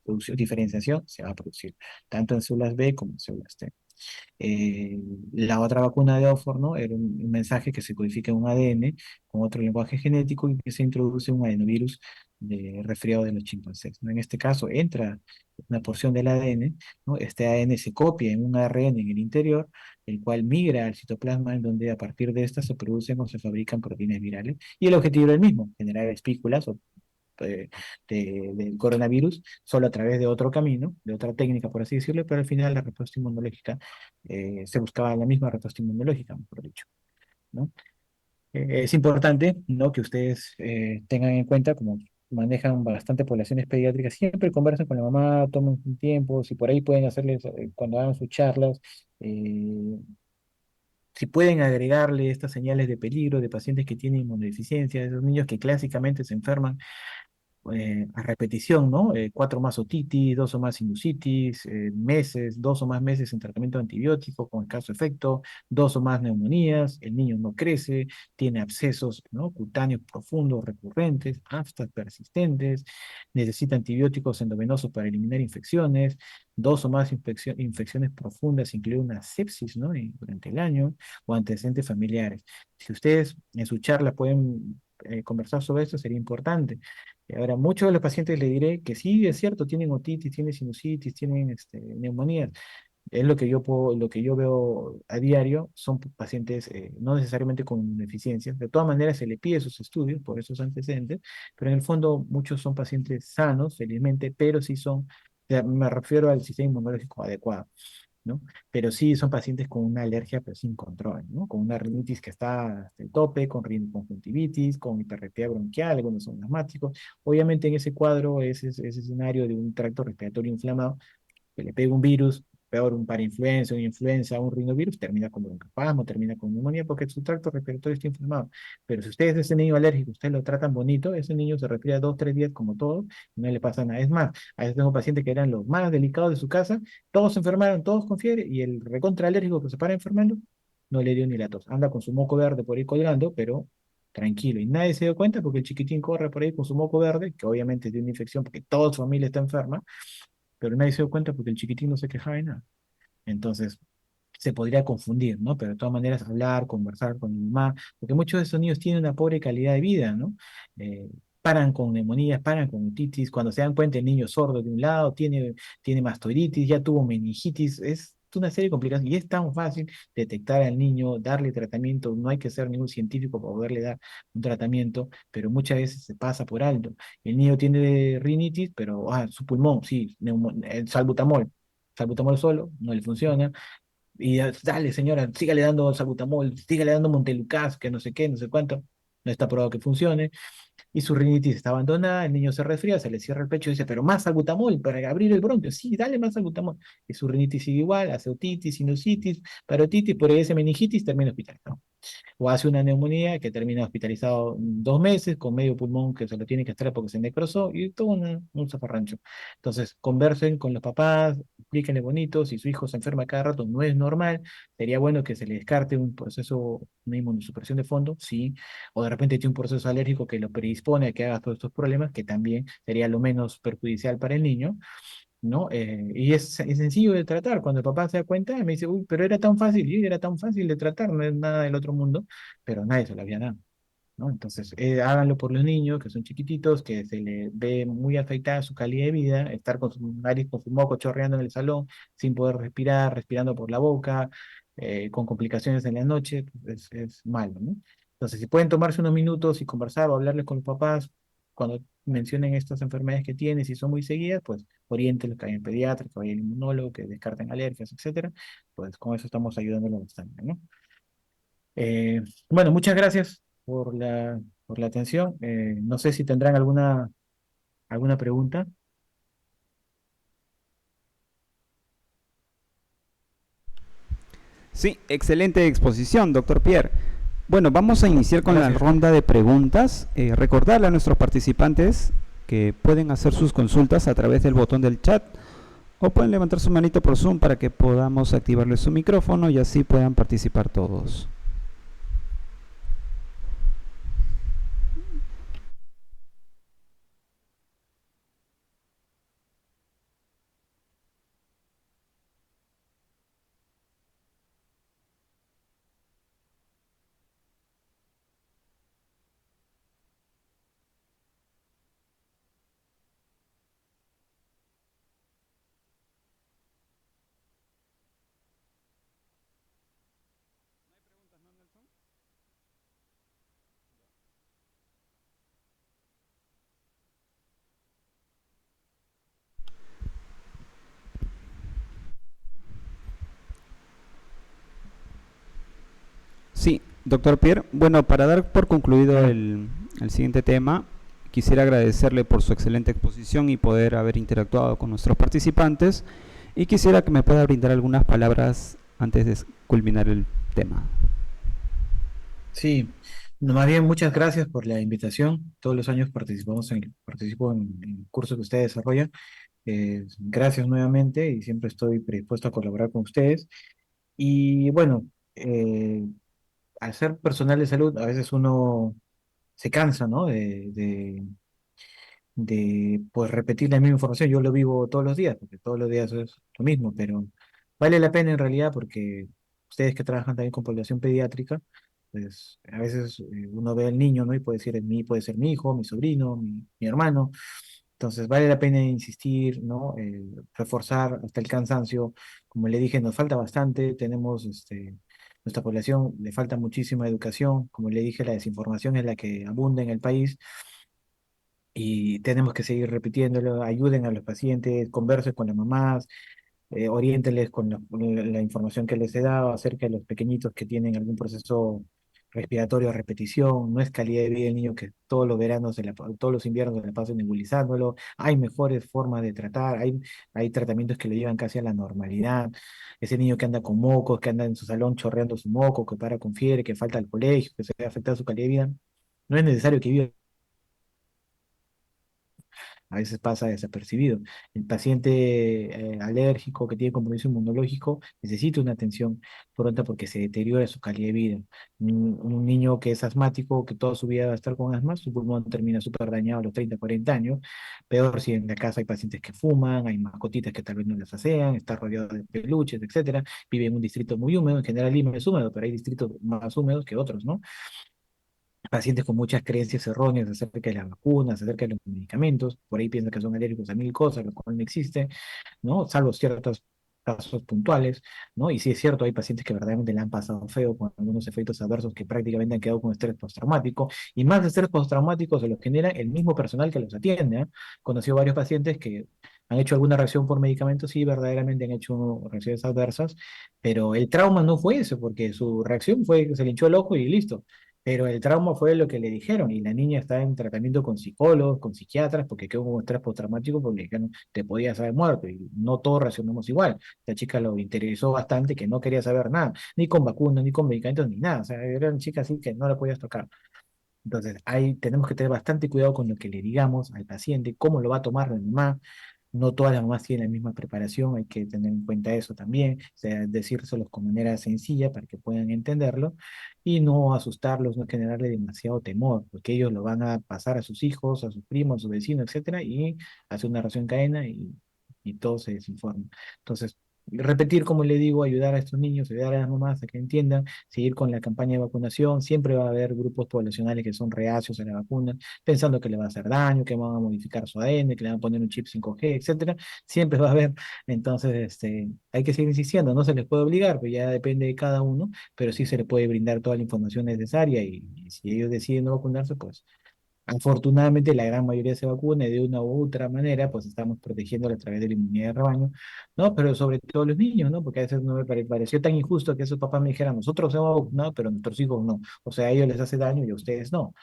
producción, diferenciación, se va a producir tanto en células B como en células T. La otra vacuna de Oxford, ¿no? Era un mensaje que se codifica en un ADN con otro lenguaje genético y que se introduce un adenovirus de resfriado de los chimpancés, ¿no? En este caso entra una porción del ADN, ¿no? Este ADN se copia en un ARN en el interior, el cual migra al citoplasma, en donde a partir de esta se producen o se fabrican proteínas virales. Y el objetivo era el mismo, generar espículas o de- del coronavirus, solo a través de otro camino, de otra técnica, por así decirlo, pero al final la respuesta inmunológica, se buscaba la misma respuesta inmunológica, mejor dicho, ¿no? Es importante, ¿no?, que ustedes tengan en cuenta, como manejan bastante poblaciones pediátricas, siempre conversen con la mamá, tomen un tiempo, si por ahí pueden hacerles, cuando hagan sus charlas, eh, si pueden agregarle estas señales de peligro de pacientes que tienen inmunodeficiencia, de esos niños que clásicamente se enferman a repetición, ¿no? Cuatro más otitis, dos o más sinusitis, meses, dos o más meses en tratamiento antibiótico con escaso efecto, dos o más neumonías, el niño no crece, tiene abscesos, ¿no?, cutáneos profundos, recurrentes, aftas persistentes, necesita antibióticos endovenosos para eliminar infecciones, dos o más infecciones profundas, incluye una sepsis, ¿no?, durante el año, o antecedentes familiares. Si ustedes en su charla pueden conversar sobre esto, sería importante. Ahora, muchos de los pacientes le diré que sí, es cierto, tienen otitis, tienen sinusitis, tienen neumonías. Es lo que lo que yo veo a diario, son pacientes no necesariamente con deficiencias. De todas maneras, se le pide esos estudios por esos antecedentes, pero en el fondo muchos son pacientes sanos, felizmente, pero sí son, me refiero al sistema inmunológico adecuado, ¿no? Pero sí son pacientes con una alergia pero sin control, ¿no? Con una rinitis que está hasta el tope, con rinoconjuntivitis, con hiperreactividad bronquial, algunos son asmáticos. Obviamente en ese cuadro, ese escenario de un tracto respiratorio inflamado, que le pega un virus, peor un parainfluenza, una influenza, un rinovirus, termina con broncoespasmo, termina con neumonía, porque su tracto respiratorio está inflamado. Pero si ustedes ese niño alérgico, ustedes lo tratan bonito, ese niño se resfría 2, 3 días como todo, y no le pasa nada. Es más, a veces tengo pacientes que eran los más delicados de su casa, todos se enfermaron, todos con fiebre, y el recontra alérgico que se para enfermando, no le dio ni la tos. Anda con su moco verde por ahí colgando, pero tranquilo. Y nadie se dio cuenta porque el chiquitín corre por ahí con su moco verde, que obviamente tiene una infección porque toda su familia está enferma, pero nadie se dio cuenta porque el chiquitín no se quejaba de nada. Entonces, se podría confundir, ¿no? Pero de todas maneras, hablar, conversar con mi mamá, porque muchos de esos niños tienen una pobre calidad de vida, ¿no? Eh, paran con neumonías, paran con otitis, cuando se dan cuenta el niño es sordo de un lado, tiene mastoiditis, ya tuvo meningitis, es una serie de complicaciones y es tan fácil detectar al niño, darle tratamiento, no hay que ser ningún científico para poderle dar un tratamiento, pero muchas veces se pasa por alto. El niño tiene rinitis, pero su pulmón, sí, salbutamol. Salbutamol solo, no le funciona, y dale, señora, sígale dando salbutamol, sígale dando Montelukast, que no sé qué, no sé cuánto. No está probado que funcione. Y su rinitis está abandonada, el niño se resfría, se le cierra el pecho y dice, pero más salbutamol para abrir el bronquio. Sí, dale más salbutamol. Y su rinitis sigue igual, hace otitis, sinusitis, parotitis, por ahí ese meningitis termina hospitalizado, o hace una neumonía que termina hospitalizado 2 meses con medio pulmón que se lo tiene que extraer porque se necrosó y todo un zafarrancho. Entonces, conversen con los papás, explíquenle bonito, si su hijo se enferma cada rato no es normal, sería bueno que se le descarte un proceso, una inmunosupresión de fondo, sí, o de repente tiene un proceso alérgico que lo predispone a que haga todos estos problemas, que también sería lo menos perjudicial para el niño, ¿no? Y es sencillo de tratar. Cuando el papá se da cuenta, me dice, uy, pero era tan fácil, y era tan fácil de tratar, no es nada del otro mundo, pero nadie se lo había dado, ¿no? Entonces, háganlo por los niños que son chiquititos, que se les ve muy afectada su calidad de vida, estar con su nariz, con su moco chorreando en el salón, sin poder respirar, respirando por la boca, con complicaciones en la noche, pues, es malo, ¿no? Entonces, si pueden tomarse unos minutos y conversar o hablarles con los papás cuando mencionen estas enfermedades que tienen, si son muy seguidas, pues oriéntenlos que hay en pediatra, que vaya al inmunólogo, que descarten alergias, etcétera. Pues con eso estamos ayudándolos bastante, ¿no? Eh, bueno, muchas gracias por la atención. No sé si tendrán alguna pregunta. Sí, excelente exposición, doctor Pierre. Bueno, vamos a iniciar con la Gracias. ronda de preguntas. Recordarle a nuestros participantes que pueden hacer sus consultas a través del botón del chat o pueden levantar su manito por Zoom para que podamos activarle su micrófono y así puedan participar todos. Doctor Pierre, bueno, para dar por concluido Claro. el siguiente tema, quisiera agradecerle por su excelente exposición y poder haber interactuado con nuestros participantes y quisiera que me pueda brindar algunas palabras antes de culminar el tema. Sí, no, más bien muchas gracias por la invitación. Todos los años participo en el curso que usted desarrolla. Gracias nuevamente y siempre estoy predispuesto a colaborar con ustedes. Y bueno, eh, al ser personal de salud, a veces uno se cansa, ¿no? De pues repetir la misma información. Yo lo vivo todos los días, porque todos los días es lo mismo, pero vale la pena en realidad porque ustedes que trabajan también con población pediátrica, pues a veces uno ve al niño, ¿no? Y puede ser puede ser mi hijo, mi sobrino, mi hermano. Entonces vale la pena insistir, ¿no? Reforzar hasta el cansancio. Como le dije, nos falta bastante, tenemos nuestra población le falta muchísima educación. Como le dije, la desinformación es la que abunda en el país y tenemos que seguir repitiéndolo. Ayuden a los pacientes, conversen con las mamás, oriénteles con la información que les he dado acerca de los pequeñitos que tienen algún proceso respiratorio a repetición. No es calidad de vida el niño que todos los veranos, todos los inviernos se la pasan nebulizándolo. Hay mejores formas de tratar, hay tratamientos que lo llevan casi a la normalidad. Ese niño que anda con mocos, que anda en su salón chorreando su moco, que para con fiebre, que falta al colegio, que se ve afectada su calidad de vida. No es necesario que viva, a veces pasa desapercibido. El paciente alérgico que tiene compromiso inmunológico necesita una atención pronta porque se deteriora su calidad de vida. Un niño que es asmático, que toda su vida va a estar con asma, su pulmón termina súper dañado a los 30, 40 años. Peor si en la casa hay pacientes que fuman, hay mascotitas que tal vez no las asean, está rodeado de peluches, etcétera. Vive en un distrito muy húmedo, en general Lima es húmedo, pero hay distritos más húmedos que otros, ¿no? Pacientes con muchas creencias erróneas acerca de las vacunas, acerca de los medicamentos, por ahí piensan que son alérgicos a mil cosas, lo cual no existe, ¿no? Salvo ciertos casos puntuales, ¿no? Y sí es cierto, hay pacientes que verdaderamente le han pasado feo con algunos efectos adversos que prácticamente han quedado con estrés postraumático, y más estrés postraumático se los genera el mismo personal que los atiende, ¿eh? Conoció varios pacientes que han hecho alguna reacción por medicamentos, sí, verdaderamente han hecho reacciones adversas, pero el trauma no fue eso, porque su reacción fue que se le hinchó el ojo y listo. Pero el trauma fue lo que le dijeron y la niña está en tratamiento con psicólogos, con psiquiatras, porque quedó con estrés postraumático porque le dijeron te podías haber muerto y no todos reaccionamos igual. La chica lo interesó bastante que no quería saber nada, ni con vacunas, ni con medicamentos, ni nada. O sea, era una chica así que no la podías tocar. Entonces, ahí tenemos que tener bastante cuidado con lo que le digamos al paciente, cómo lo va a tomar la mamá. No todas las mamás tienen la misma preparación, hay que tener en cuenta eso también, o sea, decírselos con manera sencilla para que puedan entenderlo y no asustarlos, no generarle demasiado temor, porque ellos lo van a pasar a sus hijos, a sus primos, a sus vecinos, etcétera, y hace una reacción en cadena y todo se desinforma. Entonces, repetir, como le digo, ayudar a estos niños, ayudar a las mamás a que entiendan, seguir con la campaña de vacunación. Siempre va a haber grupos poblacionales que son reacios a la vacuna, pensando que le va a hacer daño, que van a modificar su ADN, que le van a poner un chip 5G, etcétera. Siempre va a haber. Entonces, hay que seguir insistiendo. No se les puede obligar, pues ya depende de cada uno, pero sí se les puede brindar toda la información necesaria y si ellos deciden no vacunarse, pues afortunadamente, la gran mayoría se vacuna y de una u otra manera, pues estamos protegiéndolo a través de la inmunidad de rebaño, ¿no? Pero sobre todo los niños, ¿no? Porque a veces no pareció tan injusto que esos papás me dijeran, nosotros hemos vacunado, pero nuestros hijos no. O sea, a ellos les hace daño y a ustedes no.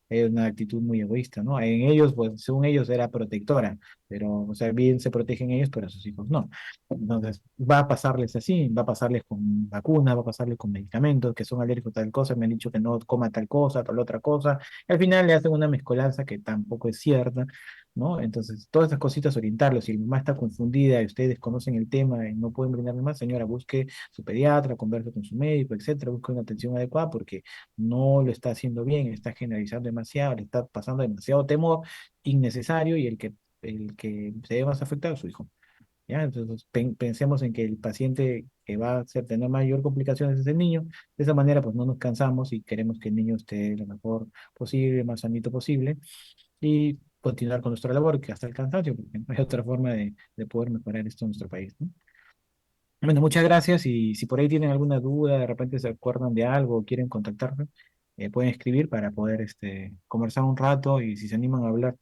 Es una actitud muy egoísta, ¿no? En ellos, pues, según ellos era protectora, pero, o sea, bien se protegen ellos, pero a sus hijos no. Entonces, va a pasarles así, va a pasarles con vacunas, va a pasarles con medicamentos que son alérgicos a tal cosa, me han dicho que no coma tal cosa, tal otra cosa, al final le hacen una mezcolanza que tampoco es cierta, ¿no? Entonces, todas estas cositas orientarlos. Si mi mamá está confundida y ustedes conocen el tema y no pueden brindarme más, señora, busque su pediatra, converse con su médico, etcétera, busque una atención adecuada porque no lo está haciendo bien, está generalizando demasiado, le está pasando demasiado temor innecesario y el que se ve más afectado es su hijo. ¿Ya? Entonces, pensemos en que el paciente que va a tener mayor complicaciones es el niño. De esa manera, pues no nos cansamos y queremos que el niño esté lo mejor posible, más sanito posible y continuar con nuestra labor, que hasta el cansancio, porque no hay otra forma de poder mejorar esto en nuestro país, ¿no? Bueno, muchas gracias y si por ahí tienen alguna duda, de repente se acuerdan de algo o quieren contactarme, pueden escribir para poder conversar un rato y si se animan a hablar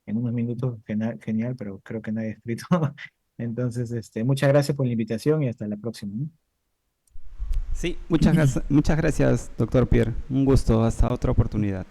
en unos minutos, genial, genial, pero creo que nadie ha escrito. Entonces, muchas gracias por la invitación y hasta la próxima, ¿no? Sí, muchas gracias, doctor Pierre. Un gusto. Hasta otra oportunidad.